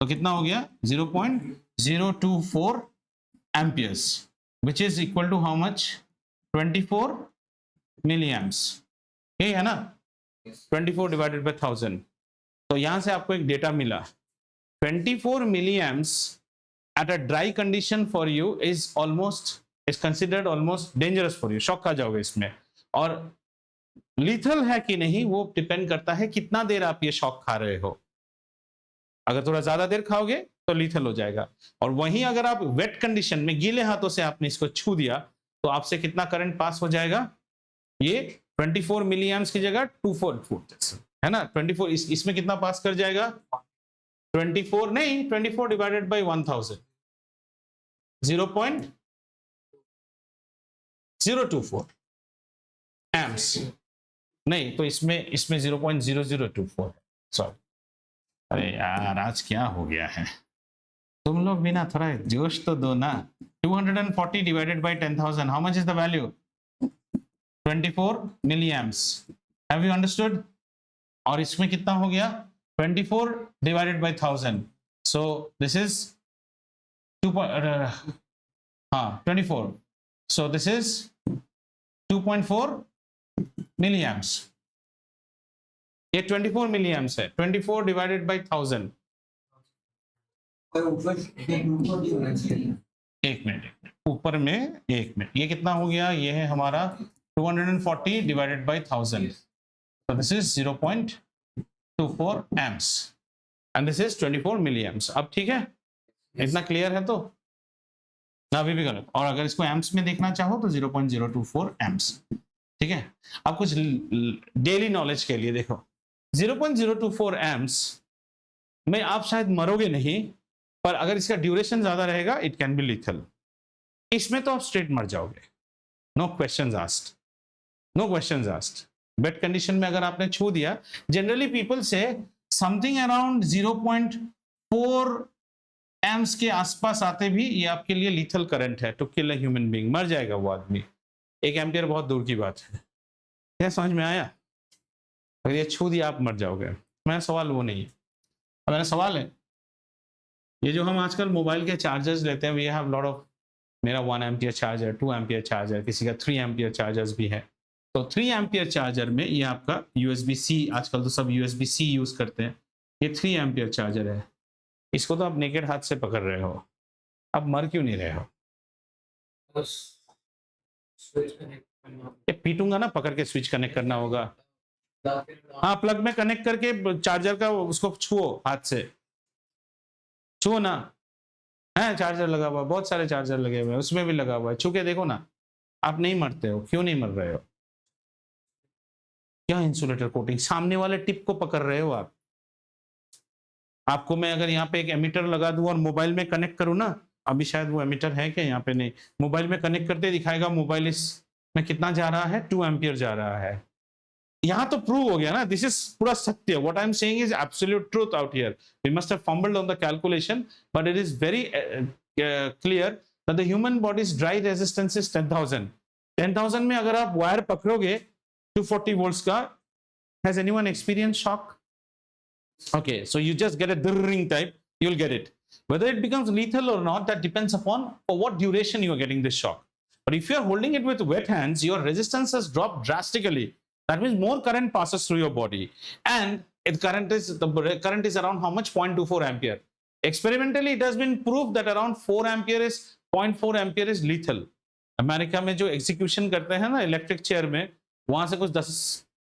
तो कितना हो गया? 0.024 amperes, which is equal to how much? 24 milliamps, यही है ना? 24 डिवाइडेड बाय 1000, तो यहां से आपको एक डेटा मिला, 24 मिली amps at a dry condition for you is considered almost dangerous for you, shock खा जाओगे इसमें। और लीथल है कि नहीं वो डिपेंड करता है कितना देर आप ये शॉक खा रहे हो। अगर थोड़ा ज्यादा देर खाओगे तो लीथल हो जाएगा, और वहीं अगर आप वेट कंडीशन में गीले हाथों से आपने इसको छू दिया तो आपसे कितना करंट पास हो जाएगा? ये 24 मिली एम्प्स की जगह 244 है ना, 24 इसमें कितना पास कर जाएगा? 24 नहीं, 24 डिवाइडेड बाय 1000, 0.024 एम्प्स, नहीं तो इसमें 0.0024, सॉरी। अरे यार आज क्या हो गया है, तुम लोग भी ना थोड़ा जोश तो दो ना। 240 divided by 10,000, how much is the value? 24 milliamps, have you understood? और इसमें कितना हो गया? 24 divided by 1000, so this is 24, so this is 2.4 milliamps, ये 24 मिली एम्प्स है, 24 डिवाइडेड बाय 1000, एक मिनट ऊपर में, एक मिनट, ये कितना हो गया? ये है हमारा 240 divided by 1000, so this is 0.24 amps and this is 24 milliamps. अब ठीक है, इतना क्लियर है? तो ना अभी भी गलत, और अगर इसको एम्प्स में देखना चाहो तो 0.024 एम्प्स, ठीक है। अब कुछ डेली नॉलेज के लिए देखो, 0.024 एम्प्स में आप शायद मरोगे नहीं, पर अगर इसका ड्यूरेशन ज्यादा रहेगा इट कैन बी लीथल। इसमें तो आप स्ट्रेट मर जाओगे, no questions asked, no questions asked. Bad condition में अगर आपने छू दिया, जनरली पीपल से समथिंग अराउंड 0.4 एम्प्स के आसपास आते भी ये आपके लिए लीथल करंट है to kill a human being, मर जाएगा वो आदमी। 1 एम्पियर बहुत दूर की बात है, क्या समझ में आया? अगर ये छू दिया आप मर जाओगे। मेरा सवाल वो नहीं है, मेरा सवाल है ये जो हम आजकल मोबाइल के चार्जर्स लेते हैं, वी हैव लॉट ऑफ, मेरा 1 एम्पियर चार्जर, 2 एम्पियर चार्जर, किसी का 3 एम्पियर चार्जर्स भी है। तो 3 एम्पियर चार्जर में ये आपका USB-C, आजकल तो सब USB-C यूज करते हैं, ये 3 एम्पियर चार्जर है। इसको तो आप नेकेड हाथ से पकड़ रहे हो, आप मर क्यों नहीं रहे हो? ये पीटूंगा ना, पकड़ के स्विच कनेक्ट करना होगा। हाँ, प्लग में कनेक्ट करके चार्जर का उसको छुओ, हाथ से छुओ ना। है चार्जर लगा हुआ, बहुत सारे चार्जर लगे हुए हैं, उसमें भी लगा हुआ है, छू के देखो ना। आप नहीं मरते हो, क्यों नहीं मर रहे हो? क्या इंसुलेटर कोटिंग, सामने वाले टिप को पकड़ रहे हो आप। आपको मैं अगर यहाँ पे एक एमीटर लगा दूं और मोबाइल में कनेक्ट करूं ना, अभी शायद वो एमीटर है क्या यहाँ पे? नहीं, मोबाइल में कनेक्ट करते दिखाएगा मोबाइल इसमें कितना जा रहा है, 2 एम्पियर जा रहा है। यहाँ तो प्रूव हो गया ना, दिस इज पूरा सत्य। What I am saying is absolute truth out here. We must have fumbled on the calculation, but it is very clear that the human body's dry resistance is 10,000। 10,000 में अगर आप wire पकड़ोगे 240 volts का, has anyone experience shock? Okay, so you just get a dirring type, you'll get it. Whether it becomes lethal or not, that depends upon for what duration you are getting this shock. But if you are holding it with wet hands, your resistance has dropped drastically. That means more current passes through your body, and the current is around how much? 0.24 ampere. Experimentally, it has been proved that around 0.4 ampere is lethal. America में जो execution करते हैं ना electric chair में, वहां से कुछ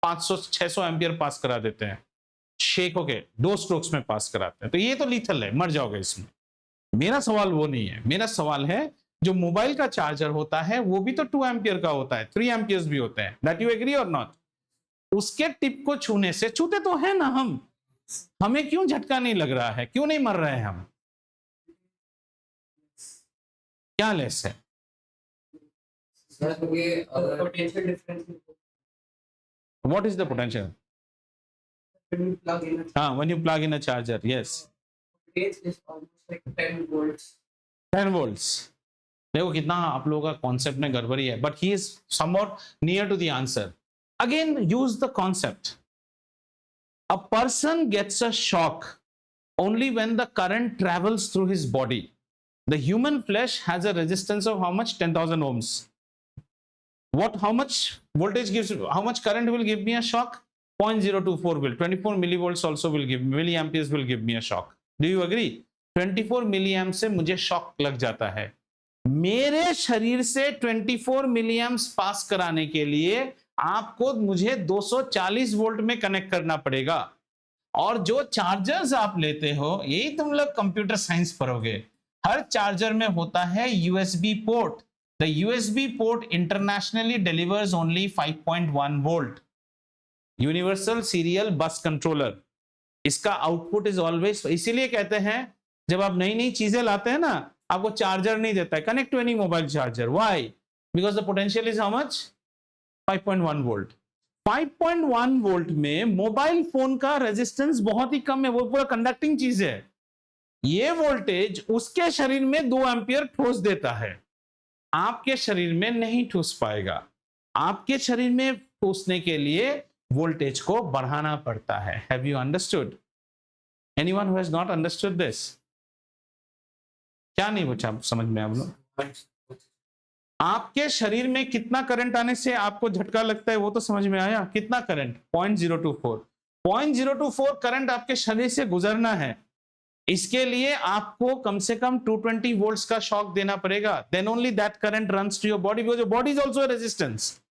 500-600 ampere पास करा देते हैं, शेक होके 2 स्ट्रोक्स में पास कराते हैं। तो ये तो लीथल है, मर जाओगे इसमें। मेरा सवाल वो नहीं है, मेरा सवाल है जो मोबाइल का चार्जर होता है वो भी तो 2 एम्पियर का होता है, 3 एम्पियर्स भी होते हैं। दैट यू एग्री और नॉट? उसके टिप को छूने से, छूते तो है ना हम, हमें क्यों झटका नहीं लग रहा है, क्यों नहीं मर रहे हैं हम? क्या लेस है? potential difference what is the potential? when you plug in a हाँ, when you plug in a charger, yes. voltage is almost like 10 volts. 10 volts. देखो कितना आप लोगों का कॉन्सेप्ट में गड़बड़ी है, but he is somewhat near to the answer. Again use the concept. A person gets a shock only when the current travels through his body. The human flesh has a resistance of how much? 10,000 ohms. How much voltage gives, how much current will give me a shock? 0.024 will. 24 millivolts also will give, milliamperes will give me a shock. Do you agree? 24 milliamp से मुझे shock लग जाता है. मेरे शरीर से 24 milliamps पास कराने के लिए आपको मुझे 240 वोल्ट में कनेक्ट करना पड़ेगा. और जो चार्जर्स आप लेते हो, यही तुम लोग कंप्यूटर साइंस पढ़ोगे, हर चार्जर में होता है USB port. The USB port internationally delivers only 5.1 volt. Universal serial bus controller. इसका आउटपुट इज ऑलवेज, इसीलिए कहते हैं जब आप नई नई चीजें लाते हैं ना, आपको चार्जर नहीं देता है, connect to any mobile charger. Why? Because the potential is how much? 5.1 volt. 5.1 volt में मोबाइल फोन का रेजिस्टेंस बहुत ही कम है, वो पूरा कंडक्टिंग चीज है. ये वोल्टेज उसके शरीर में 2 एम्पियर ठोस देता है, आपके शरीर में नहीं ठूस पाएगा. आपके शरीर में ठूसने के लिए वोल्टेज को बढ़ाना पड़ता है. Have you understood? Anyone who has not understood this? क्या नहीं बचा समझ में आप लोग? आपके शरीर में कितना करंट आने से आपको झटका लगता है वो तो समझ में आया. कितना करंट? 0.024. 0.024 करंट आपके शरीर से गुजरना है. इसके लिए आपको कम से कम 220 वोल्ट्स का शॉक देना पड़ेगा. Then only that current runs to your body, because your body is also a resistance.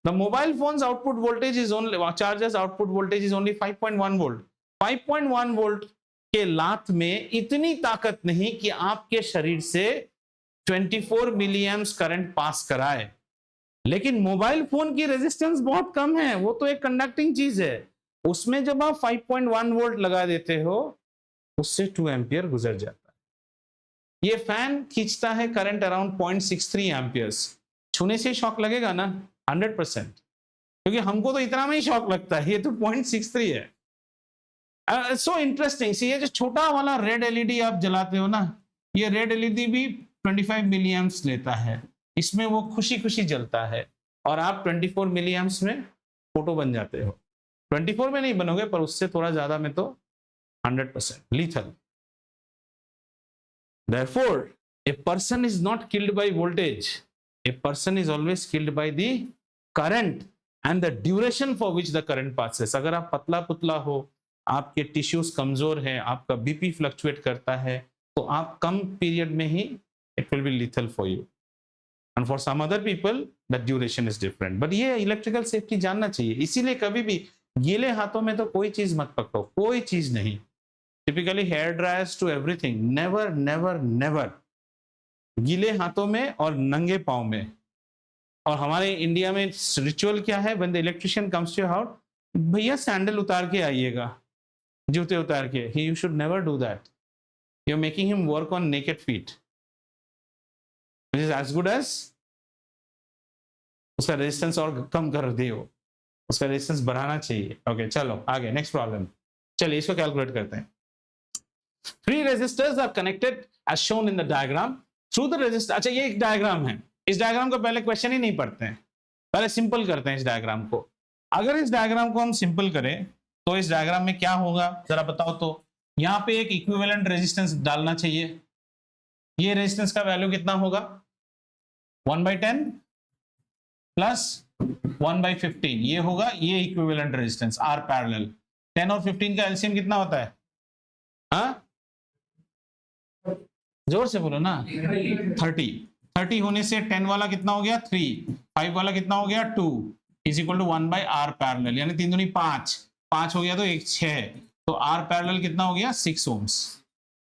The mobile phones output voltage is only, chargers output voltage is only 5.1 volt. 5.1 volt के लात में इतनी ताकत नहीं कि आपके शरीर से 24 मिलीएम्प्स करंट पास कराए. लेकिन मोबाइल फोन की रेजिस्टेंस बहुत कम है, वो तो एक कंडक्टिंग चीज है. उसमें जब आप 5.1 वोल्ट लगा देते हो, उससे 2 एम्पियर गुजर जाता है. ये फैन खींचता है करंट अराउंड 0.63 एम्पियर्स. छूने से शॉक लगेगा ना 100%, क्योंकि हमको तो इतना में ही शॉक लगता है, ये तो 0.63 है. So interesting. ये जो छोटा वाला रेड एलईडी आप जलाते हो ना, ये रेड एलईडी भी 25 मिलीएम्प्स लेता है. इसमें वो खुशी खुशी जलता है और आप 24 मिलीएम्प्स में फोटो बन जाते हो. 24 में नहीं बनोगे, पर उससे थोड़ा ज्यादा में तो 100% lethal. Therefore, a person is not killed by voltage. A person is always killed by the current and the duration for which the current passes. अगर आप पतला पुतला हो, आपके टिश्यूज कमजोर हैं, आपका बीपी फ्लक्चुएट करता है, तो आप कम पीरियड में ही it will be lethal for you. And for some other people, the duration is different. But ये इलेक्ट्रिकल सेफ्टी जानना चाहिए. इसीलिए कभी भी गीले हाथों में तो कोई चीज मत पकड़ो, कोई चीज नहीं. Typically hair dryers to everything, never never never गीले हाथों में और नंगे पाँव में. और हमारे इंडिया में रिचुअल क्या है? When the electrician comes to your house, भैया सैंडल उतार के आइएगा, जूते उतार के. You should never do that. You are making him work on naked feet, which is as good as उसका रेजिस्टेंस और कम कर दियो, उसका रेजिस्टेंस बढ़ाना चाहिए. ओके, चलो आगे नेक्स्ट प्रॉब्लम. चलिए इसको कैलकुलेट करते हैं. 3 resistors are connected as shown in the diagram through the resistor. अच्छा, ये एक डायग्राम है. इस डायग्राम को पहले क्वेश्चन ही नहीं पढ़ते हैं, पहले सिंपल करते हैं इस डायग्राम को. अगर इस डायग्राम को हम सिंपल करें तो इस डायग्राम में क्या होगा जरा बताओ तो. यहाँ पे एक इक्विवेलेंट रेजिस्टेंस डालना चाहिए. ये रेजिस्टेंस का वैल्यू कितना होगा? 1/10 प्लस 1/15 ये होगा. ये इक्विवेलेंट रेजिस्टेंस R पैरेलल. 10 और 15 का एलसीएम कितना होता है? हाँ, जोर से बोलो ना. 30 होने से 10 वाला कितना हो गया? 3. 5 वाला कितना हो गया? 2 is equal to 1/R parallel, यानी 3 दूनी 5. 5 हो गया तो 1 6. तो R पैरेलल कितना हो गया? 6 ohms.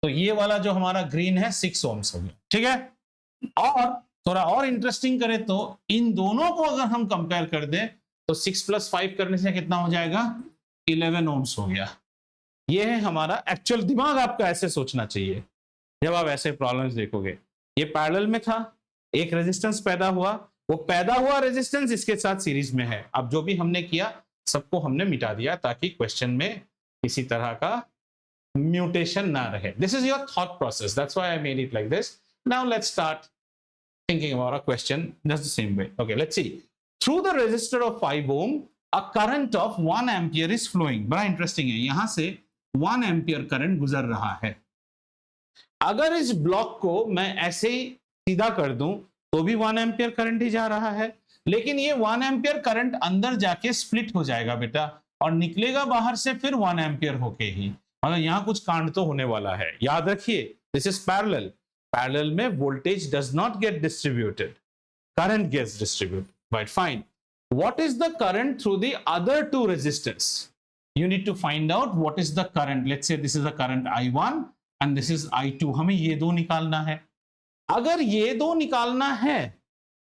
तो ये वाला जो हमारा ग्रीन है 6 ohms हो गया. ठीक है. और थोड़ा और इंटरेस्टिंग करें तो इन दोनों को अगर हम कंपेयर कर दें तो 6 + 5 करने से कितना हो जाएगा? 11 ohms हो गया. ये है हमारा एक्चुअल. दिमाग आपका ऐसे सोचना चाहिए जब आप ऐसे प्रॉब्लम्स देखोगे. ये पैरेलल में था, एक रेजिस्टेंस पैदा हुआ, वो पैदा हुआ रेजिस्टेंस इसके साथ सीरीज में है। अब जो भी हमने किया सबको हमने मिटा दिया ताकि क्वेश्चन में किसी तरह का म्यूटेशन ना रहे। This is your thought process, that's why I made it like this. Now let's start thinking about a question just the same way. Okay, let's see. Through the resistor of 5 ohm, a current of 1 ampere is flowing. बड़ा interesting है, यहां से 1 ampere current गुजर रहा है। अगर इस block को मैं ऐसे ही सीधा कर दूं तो भी 1 एम्पियर करंट ही जा रहा है, लेकिन ये 1 एम्पियर करंट अंदर जाके स्प्लिट हो जाएगा बेटा, और निकलेगा बाहर से फिर 1 एम्पियर होके ही। मतलब यहां कुछ कांड तो होने वाला है। याद रखिए, दिस इज पैरेलल। पैरेलल में voltage does not get distributed, current gets distributed. Right, fine. What is the current through the other two resistance? You need to find out what is the current. Let's say this is the current I1 and this is I2. हमें ये दो निकालना है। अगर ये दो निकालना है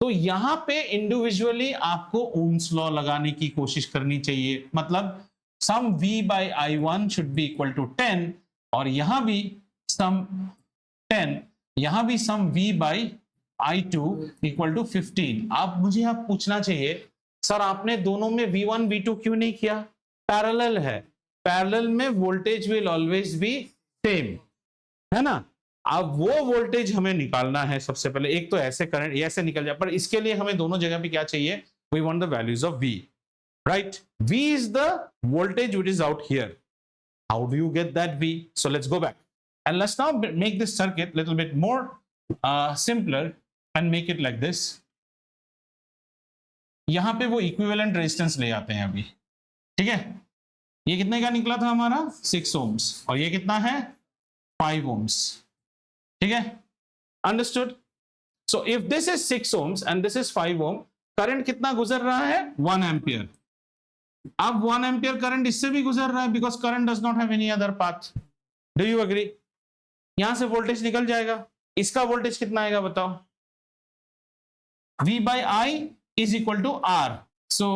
तो यहां पे इंडिविजुअली आपको ओम्स लॉ लगाने की कोशिश करनी चाहिए। मतलब सम V by I1 should be equal to 10, और यहां भी सम 10, यहां भी सम V by I2 equal to 15। आप पूछना चाहिए, सर आपने दोनों में V1 V2 क्यों नहीं किया? पैरेलल है, पैरेलल में voltage will always be same, है ना। अब वो वोल्टेज हमें निकालना है। सबसे पहले एक तो ऐसे करंट ऐसे निकल जाए, पर इसके लिए हमें दोनों जगह पे क्या चाहिए? We want the values of V, right. V is the voltage which is out here. How do you get that V? So let's go back and let's now make this circuit little bit more simpler and make it like this. यहां पे वो equivalent resistance ले आते हैं अभी, ठीक है। ये कितने का निकला था हमारा? 6 ohms, और ये कितना है? 5 ohms, ठीक है। Understood? So if this is 6 ohms and this is 5 ohm, current कितना गुजर रहा है? 1 एम्पियर। अब 1 एम्पियर करंट इससे भी गुजर रहा है, because current does not have any other path. Do you agree? यहां से वोल्टेज निकल जाएगा। इसका वोल्टेज कितना आएगा बताओ? V by I is equal to R. So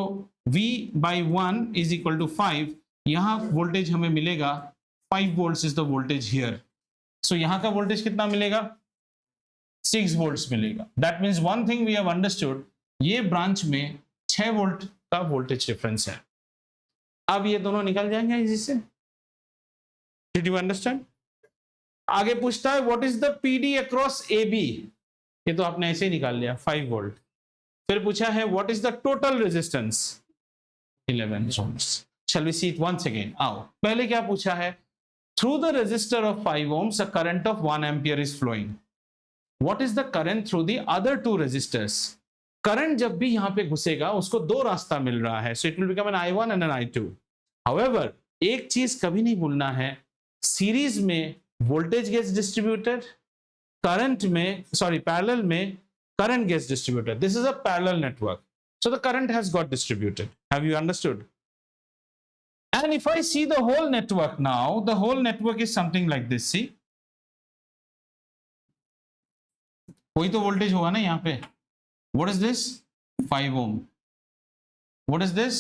V by 1 is equal to 5. यहां वोल्टेज हमें मिलेगा 5 volts is the voltage here. So यहां का वोल्टेज कितना मिलेगा? 6 volts मिलेगा। That means one thing we have understood, ये ब्रांच में 6 वोल्ट का वोल्टेज डिफरेंस है। अब ये दोनों निकल जाएंगे इसी से। Did you understand? आगे पूछता है what is the PD across AB? ये तो आपने ऐसे ही निकाल लिया, 5 वोल्ट। फिर पूछा है what is the total resistance? 11 ohms. Shall we see it once again? आओ, पहले क्या पूछा है? Through the resistor of 5 ohms, a current of 1 ampere is flowing. What is the current through the other two resistors? Current जब भी यहां पे घुसेगा उसको दो रास्ता मिल रहा है, so it will become an I1 and an I2. However, एक चीज कभी नहीं भूलना है, सीरीज में वोल्टेज गेट्स डिस्ट्रीब्यूटेड, करंट में पैरेलल में current gets distributed. This is a parallel network, so the current has got distributed. Have you understood? And if I see the whole network now, the whole network is something like this. See, कोई तो voltage होगा ना यहाँ पे। What is this? 5 ohm. What is this?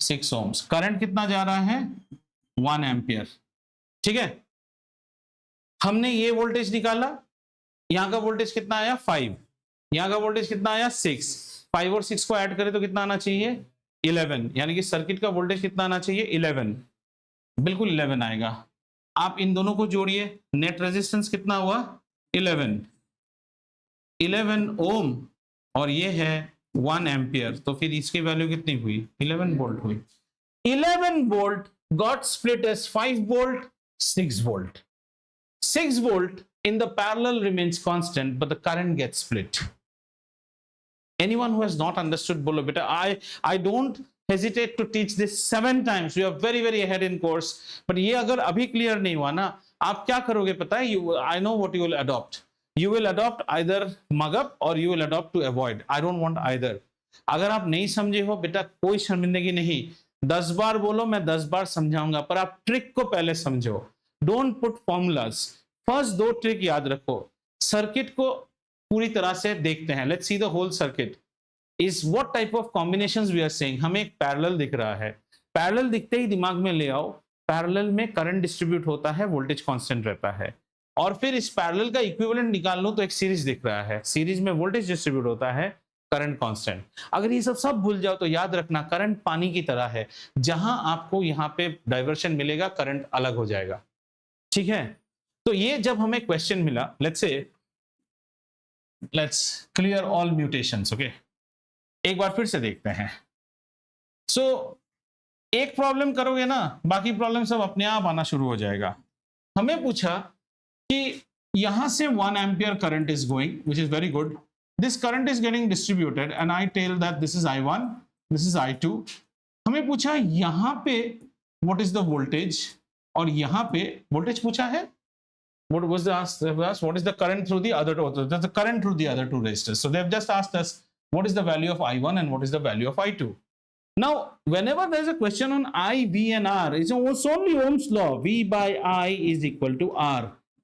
6 ohms. Current कितना जा रहा है? 1 एम्पियर, ठीक है। हमने ये वोल्टेज निकाला, यहाँ का वोल्टेज कितना आया? 5, यहां का वोल्टेज कितना आया? 6। 5 और 6 को ऐड करें तो कितना आना चाहिए? 11। यानी कि सर्किट का वोल्टेज कितना आना चाहिए? 11, बिल्कुल 11 आएगा। आप इन दोनों को जोड़िए, नेट रेजिस्टेंस कितना हुआ? 11 ओम, और ये है 1 एम्पियर, तो फिर इसकी वैल्यू कितनी हुई? 11 वोल्ट हुई। 11 volt got split as 5 volt, 6 volt. 6 volt in the parallel remains constant, but the current gets split. Anyone who has not understood, bolo beta, I don't hesitate to teach this 7 times. You are very very ahead in course, but ये अगर अभी clear नहीं हुआ ना, आप क्या करोगे पता है? I know what you will adopt. You will adopt either mug up or you will adopt to avoid. I don't want either. अगर आप नहीं समझे हो बेटा, कोई शर्मिंदगी नहीं, 10 बार बोलो, मैं 10 बार समझाऊंगा, पर आप ट्रिक को पहले समझो। Don't put formulas. First 2 trick याद रखो। सर्किट को पूरी तरह से देखते हैं। Let's see the whole circuit. Is what type of combinations we are saying. हमें एक पैरेलल दिख रहा है, पैरेलल दिखते ही दिमाग में ले आओ, पैरेलल में करंट डिस्ट्रीब्यूट होता है, वोल्टेज कांस्टेंट रहता है। और फिर इस पैरेलल का इक्विवेलेंट निकाल लो तो एक सीरीज दिख रहा है, सीरीज में वोल्टेज डिस्ट्रीब्यूट होता है, करंट कांस्टेंट। अगर ये सब भूल जाओ तो याद रखना करंट पानी की तरह है, जहां आपको यहाँ पे डाइवर्शन मिलेगा करंट अलग हो जाएगा, ठीक है। तो ये जब हमें क्वेश्चन मिला, let's clear all mutations, okay. एक बार फिर से देखते हैं। सो एक प्रॉब्लम करोगे ना, बाकी प्रॉब्लम सब अपने आप आना शुरू हो जाएगा। हमें पूछा कि यहां से 1 ampere current is going, which is very good. This current is getting distributed and I tell that this is I1, this is I2। हमें पूछा यहां पे व्हाट इज द वोल्टेज, और यहां पे वोल्टेज पूछा है, what was the asked, what is the current through the other two, the current through the other two resistors. So they have just asked us what is the value of I1 and what is the value of I2. Now whenever there is a question on I, V and R, it's only Ohm's law, V by I is equal to R.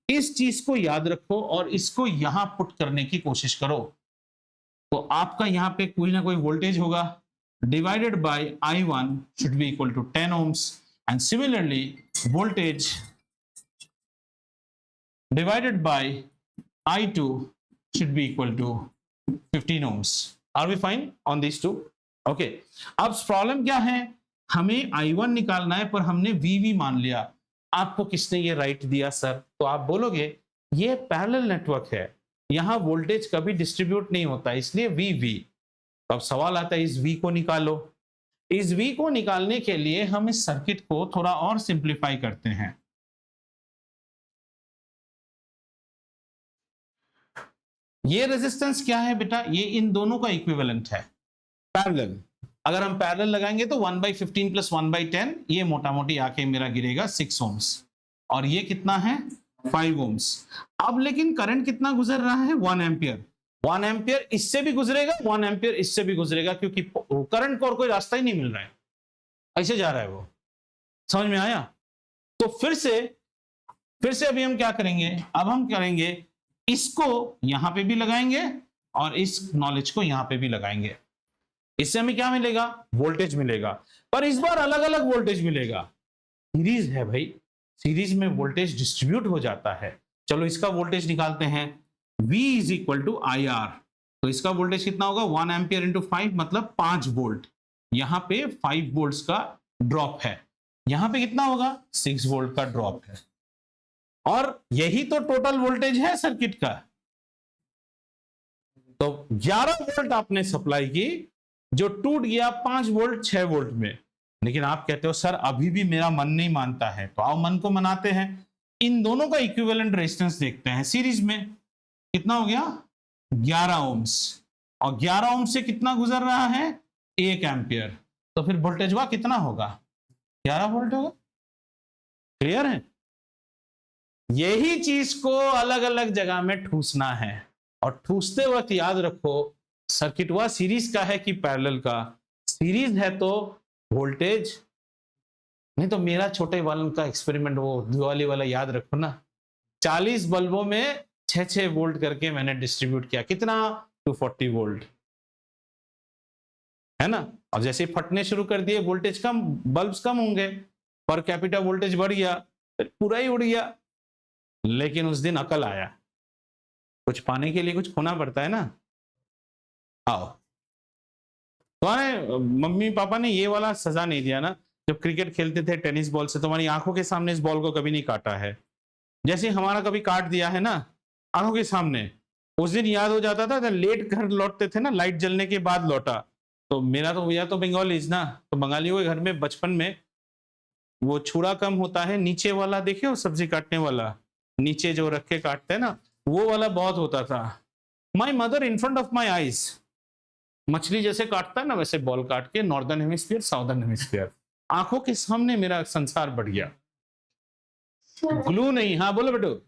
इस चीज को याद रखो और इसको यहां put करने की कोशिश करो। तो आपका यहां पे कोई ना कोई वोल्टेज होगा, divided by I1 should be equal to 10 ohms, and similarly voltage divided by I2 should be equal to 15 ohms. Are we fine on these two? Okay. अब प्रॉब्लम क्या है, हमें I1 निकालना है पर हमने VV मान लिया। आपको किसने ये राइट दिया सर? तो आप बोलोगे ये पैरेलल नेटवर्क है, यहां वोल्टेज कभी डिस्ट्रीब्यूट नहीं होता, इसलिए VV। तो अब सवाल आता है इस V को निकालो। इस V को निकालने के लिए हम इस सर्किट को थोड़ा और सिंप्लीफाई करते हैं। ये रेजिस्टेंस क्या है बेटा, ये इन दोनों का इक्विवेलेंट है, पैरेलल। अगर हम पैरेलल लगाएंगे तो 1/15 प्लस 1/10, ये मोटा मोटी आके मेरा गिरेगा 6 ohms, और ये कितना है 5 ohms। अब लेकिन करंट कितना गुजर रहा है 1 एम्पियर। 1 एम्पियर इससे भी गुजरेगा, 1 एम्पियर इससे भी गुजरेगा, क्योंकि करंट को और कोई रास्ता ही नहीं मिल रहा है, ऐसे जा रहा है वो। समझ में आया? तो फिर से अभी हम क्या करेंगे, अब हम करेंगे इसको यहां पे भी लगाएंगे और इस नॉलेज को यहां पे भी लगाएंगे। इससे हमें क्या मिलेगा, वोल्टेज मिलेगा, पर इस बार अलग अलग वोल्टेज मिलेगा। सीरीज है भाई, सीरीज में वोल्टेज डिस्ट्रीब्यूट हो जाता है। चलो इसका वोल्टेज निकालते हैं, V is equal to IR। तो इसका वोल्टेज कितना होगा 1 एम्पियर इंटू 5 मतलब 5 वोल्ट। यहां पे 5 वोल्ट का ड्रॉप है, यहां पे कितना होगा 6 वोल्ट का ड्रॉप है, और यही तो टोटल वोल्टेज है सर्किट का। तो 11 वोल्ट आपने सप्लाई की, जो टूट गया 5 वोल्ट 6 वोल्ट में। लेकिन आप कहते हो सर अभी भी मेरा मन नहीं मानता है, तो आओ मन को मनाते हैं। इन दोनों का इक्विवेलेंट रेजिस्टेंस देखते हैं। सीरीज में कितना हो गया 11 ohms, और 11 ohms से कितना गुजर रहा है 1 एम्पियर, तो फिर वोल्टेज वा कितना होगा 11 वोल्ट होगा। क्लियर है? यही चीज को अलग अलग जगह में ठूसना है, और ठूसते वक्त याद रखो सर्किट हुआ सीरीज का है कि पैरेलल का। सीरीज है तो वोल्टेज, नहीं तो मेरा छोटे वालों का एक्सपेरिमेंट वो दिवाली वाला याद रखो ना, 40 बल्बों में 6-6 वोल्ट करके मैंने डिस्ट्रीब्यूट किया, कितना 240 वोल्ट, है ना। और जैसे फटने शुरू कर दिए वोल्टेज कम, बल्ब्स कम होंगे, पर कैपिटा वोल्टेज बढ़ गया, फिर पूरा ही उड़ गया। लेकिन उस दिन अकल आया, कुछ पाने के लिए कुछ खोना पड़ता है ना। आओ, तुम्हारे मम्मी पापा ने ये वाला सजा नहीं दिया ना, जब क्रिकेट खेलते थे टेनिस बॉल से, तुम्हारी आंखों के सामने इस बॉल को कभी नहीं काटा है, जैसे हमारा कभी काट दिया है ना आंखों के सामने। उस दिन याद हो जाता था, लेट घर लौटते थे ना, लाइट जलने के बाद लौटा। तो मेरा तो भैया तो बंगालीज ना, तो बंगालियों के घर में बचपन में वो छुरा कम होता है, नीचे वाला देखे हो सब्जी काटने वाला, नीचे जो रख के काटते हैं ना, वो वाला बहुत होता था। My mother in front of my eyes, मछली जैसे काटता है ना वैसे बॉल काट के, नॉर्दर्न हेमिस्फीयर साउदर्न हेमिस्फीयर, आंखों के सामने मेरा संसार बढ़ गया। ग्लू नहीं, हाँ बोलो बेटो।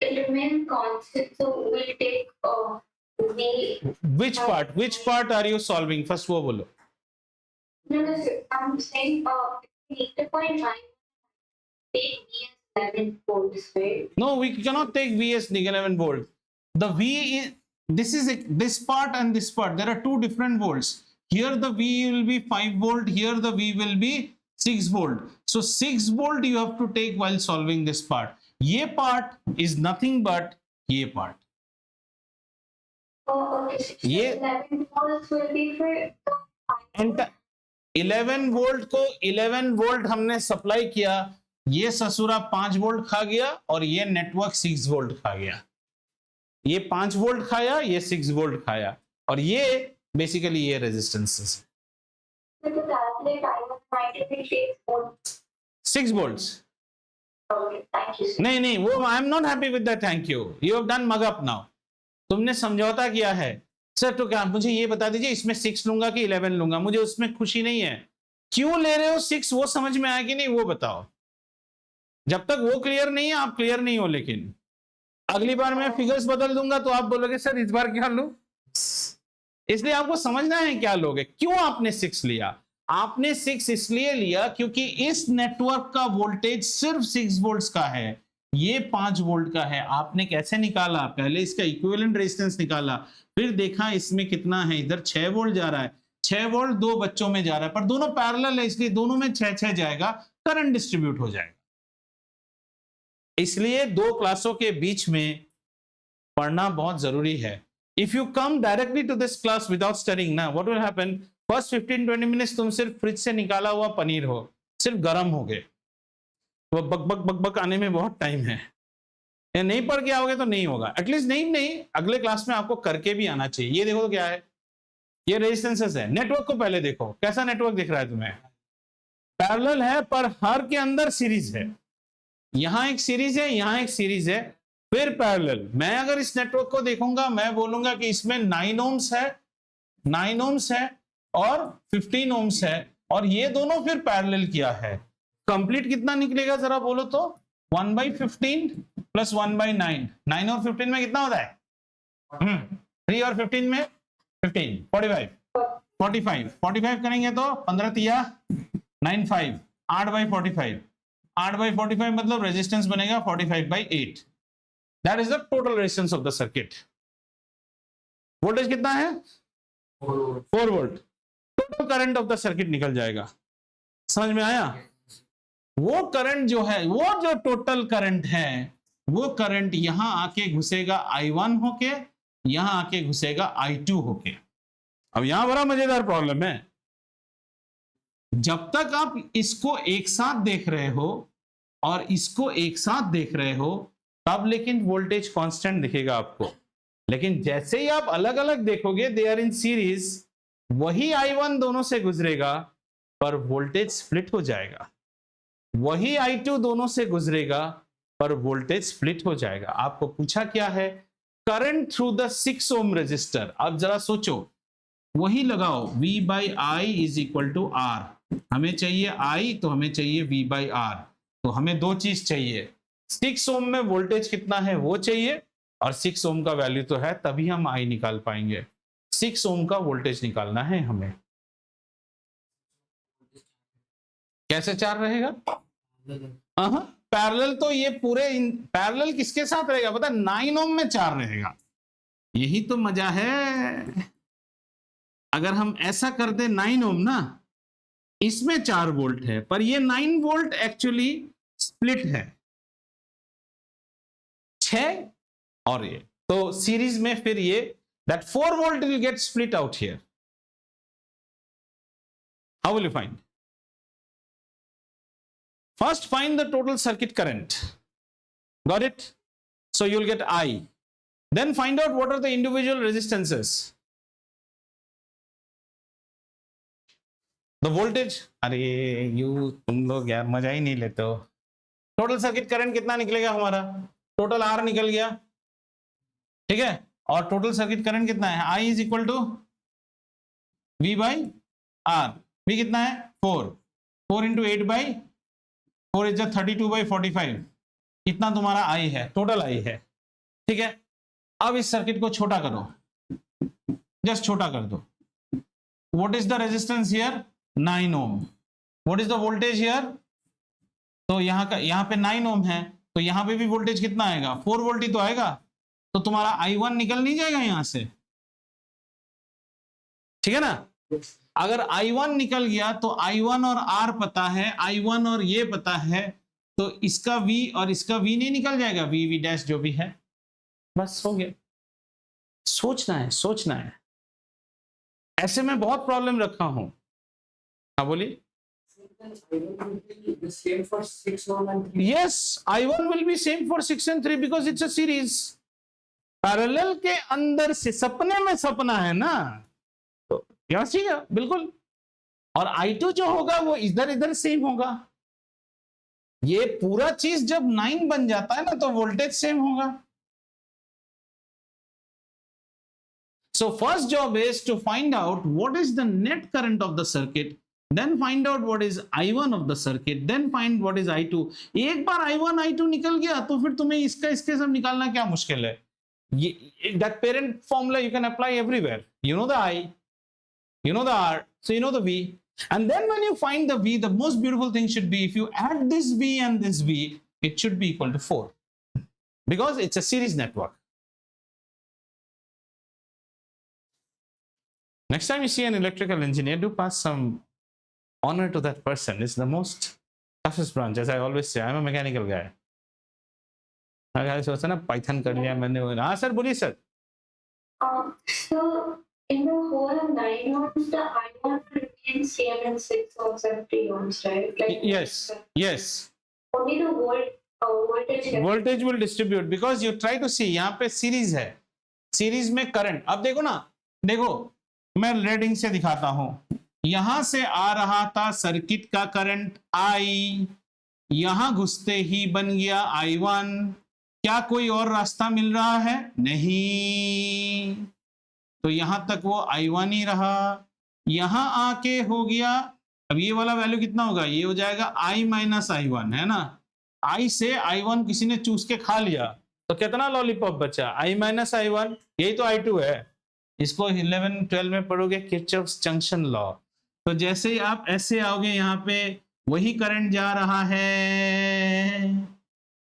It remains constant, so we'll take Which part are you solving? First वो बोलो। no, sir, I'm saying the point I take VS 11 volts, right? No, we cannot take VS 11 volt. The V is this part and this part. There are two different volts. Here the V will be 5 volt. Here the V will be 6 volt. So 6 volt you have to take while solving this part. ये part is nothing but ये part. Oh, okay. So ये 11 volts will be for enter 11 volt को 11 volt हमने supply किया, ये ससुरा 5 volt खा गया और ये नेटवर्क 6 वोल्ट खा गया। ये 5 वोल्ट खाया, ये 6 वोल्ट खाया, और ये बेसिकली ये resistances to calculate I1 96 volts. 6 volts. Okay, thank you, sir. नहीं नहीं, वो I am not happy with that, thank you, you have done mug up now. तुमने समझौता किया है सर, तो क्या मुझे ये बता दीजिए इसमें 6 लूंगा कि 11 लूंगा, मुझे उसमें खुशी नहीं है। क्यों ले रहे हो 6 वो समझ में आया कि नहीं वो बताओ। जब तक वो क्लियर नहीं है आप क्लियर नहीं हो, लेकिन अगली बार मैं फिगर्स बदल दूंगा तो आप बोलोगे सर इस बार क्या लूं। इसलिए आपको समझना है क्या लोगे। क्यों आपने 6 लिया? आपने 6 इसलिए लिया क्योंकि इस नेटवर्क का वोल्टेज सिर्फ 6 वोल्ट्स का है, ये 5 वोल्ट का है। आपने कैसे निकाला? पहले इसका इक्विवेलेंट रेजिस्टेंस निकाला, फिर देखा इसमें कितना है, इधर 6 वोल्ट जा रहा है, 6 वोल्ट 2 बच्चों में जा रहा है, पर दोनों पैरेलल है इसलिए दोनों में 6 जाएगा, करंट डिस्ट्रीब्यूट हो जाएगा। इसलिए 2 क्लासों के बीच में पढ़ना बहुत जरूरी है। If you come directly to this class without studying ना, what will happen, first 15-20 minutes तुम सिर्फ फ्रिज से निकाला हुआ पनीर हो, सिर्फ गर्म हो गए, वो बक बक बक बक आने में बहुत टाइम है। या नहीं पढ़ के आओगे तो नहीं होगा, एटलीस्ट नहीं अगले क्लास में आपको करके भी आना चाहिए। ये देखो तो क्या है, ये रेजिस्टेंसेस है। नेटवर्क को पहले देखो, कैसा नेटवर्क दिख रहा है तुम्हें? पैरेलल है पर हर के अंदर सीरीज है। यहां एक सीरीज है, यहां एक सीरीज है, फिर पैरेलल। मैं अगर इस नेटवर्क को देखूंगा मैं बोलूंगा कि इसमें 9 ohms है, 9 ohms है और 15 ohms है, और ये दोनों फिर पैरेलल किया है। कंप्लीट कितना निकलेगा जरा बोलो तो? 1/15 प्लस 1/9, 9 और 15 में कितना होता है? 3 और 15 में 15, 45 करेंगे तो 15 तिया 9 5, 8/45, 8/45 मतलब रेजिस्टेंस बनेगा 45/8। That is the total resistance of the circuit. Voltage कितना है? 4 volt. Total current of the circuit निकल जाएगा। समझ में आया? वो करंट जो है, वो जो टोटल करंट है, वो करंट यहां आके घुसेगा I1 होके, यहां आके घुसेगा I2 होके। अब यहां बड़ा मजेदार प्रॉब्लम है, जब तक आप इसको एक साथ देख रहे हो और इसको एक साथ देख रहे हो तब लेकिन वोल्टेज कांस्टेंट दिखेगा आपको, लेकिन जैसे ही आप अलग अलग देखोगे, दे आर इन सीरीज, वही I1 दोनों से गुजरेगा पर वोल्टेज स्प्लिट हो जाएगा, वही I2 दोनों से गुजरेगा पर वोल्टेज स्प्लिट हो जाएगा। आपको पूछा क्या है? Current through the 6 ohm resistor. अब जरा सोचो, वही लगाओ, V/I is equal to R। हमें चाहिए I तो हमें चाहिए V/R, तो हमें 2 चीज चाहिए। 6 ohm में वोल्टेज कितना है वो चाहिए, और 6 ohm का वैल्यू तो है, तभी हम I निकाल पाएंगे। 6 ohm का वोल्टेज निकालना है हमें। कैसे 4 रहेगा? पैरेलल तो ये पूरे पैरेलल किसके साथ रहेगा पता? 9 ohm में 4 रहेगा। यही तो मजा है। अगर हम ऐसा कर दे 9 ohm ना, इसमें 4 वोल्ट है पर ये 9 वोल्ट एक्चुअली स्प्लिट है, 6 और ये, तो सीरीज में फिर ये that 4 volt will get split out here. How will you find? First find the total circuit current. Got it? So you'll get I. Then find out what are the individual resistances. The voltage. अरे तुम लोग यार मजा ही नहीं लेते हो। Total circuit current कितना निकलेगा हमारा? टोटल R निकल गया, ठीक है, और टोटल सर्किट करंट कितना है? I is equal to V/R। V कितना है? 4 इंटू 8/4 इज 32/45। इतना तुम्हारा I है, टोटल I है, ठीक है। अब इस सर्किट को छोटा करो, जस्ट छोटा कर दो। What is the resistance here? 9 ohm। What is the voltage here? तो यहाँ पे 9 ohm है, तो यहाँ पे भी वोल्टेज कितना आएगा? 4 वोल्ट ही तो आएगा, तो तुम्हारा I1 निकल नहीं जाएगा यहां से, ठीक है ना? अगर I1 निकल गया तो I1 और R पता है, I1 और ये पता है, तो इसका V और इसका V नहीं निकल जाएगा, V डैश जो भी है, बस हो गया। सोचना है, सोचना है। ऐसे में बहुत प्रॉब्लम रखा हूं। हाँ बोलिए। The same for 6, 1 and 3. Yes, I1 will be same for 6 and 3 because it's a series. Parallel के अंदर से सपने में सपना है ना, तो क्या सीखा बिल्कुल। और I2 जो होगा वो इधर इधर सेम होगा। ये पूरा चीज जब 9 बन जाता है ना तो वोल्टेज सेम होगा। So first job is to find out what is the net current of the circuit, then find out what is I1 of the circuit, then find what is I2. एक बार I1 I2 निकल गया तो फिर तुम्हें इसका इसके सब निकालना क्या मुश्किल है। That parent formula you can apply everywhere. You know the I, you know the R, so you know the V. And then when you find the V, the most beautiful thing should be if you add this V and this V, it should be equal to 4 because it's a series network. Next time you see an electrical engineer, do pass some honor to that person. It's the most toughest branch, as I always say. I'm a mechanical guy. अगर सोचा ना Python कर लिया मैंने, हाँ sir बोलिए sir. So in the whole 9 ohms, the I1 remain same in 6 ohms and 3 ohms, right? Like Yes, yes. only the voltage. Voltage will distribute because you try to see, यहाँ पे series है, series में current. अब देखो ना, देखो मैं reading से दिखाता हूं। यहां से आ रहा था सर्किट का करंट I, यहां घुसते ही बन गया I1। क्या कोई और रास्ता मिल रहा है? नहीं, तो यहां तक वो I1 ही रहा। यहां आके हो गया, अब ये वाला वैल्यू कितना होगा? ये हो जाएगा I माइनस I1, है ना। I से I1 किसी ने चूस के खा लिया, तो कितना लॉलीपॉप बचा? I माइनस I1, यही तो I2 है। इसको 11-12 में पढ़ोगे, किरचॉफ्स जंक्शन लॉ। तो जैसे ही आप ऐसे आओगे, यहाँ पे वही करंट जा रहा है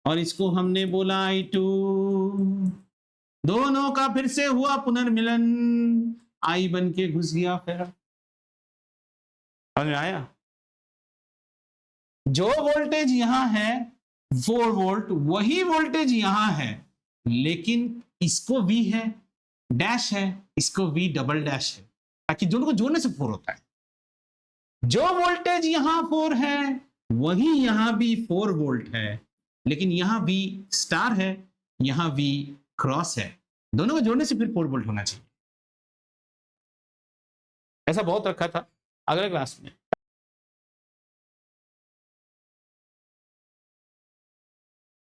और इसको हमने बोला I2। दोनों का फिर से हुआ पुनर्मिलन, I बन के घुस गया। फिर समझ में आया? जो वोल्टेज यहां है 4 वोल्ट, वही वोल्टेज यहां है, लेकिन इसको V है, डैश है, इसको V डबल डैश है, ताकि दोनों को जोड़ने से 4 होता है। जो वोल्टेज यहां 4 है वही यहां भी 4 वोल्ट है, लेकिन यहां V स्टार है, यहां V क्रॉस है। दोनों को जोड़ने से फिर 4 वोल्ट होना चाहिए। ऐसा बहुत रखा था। अगले क्लास में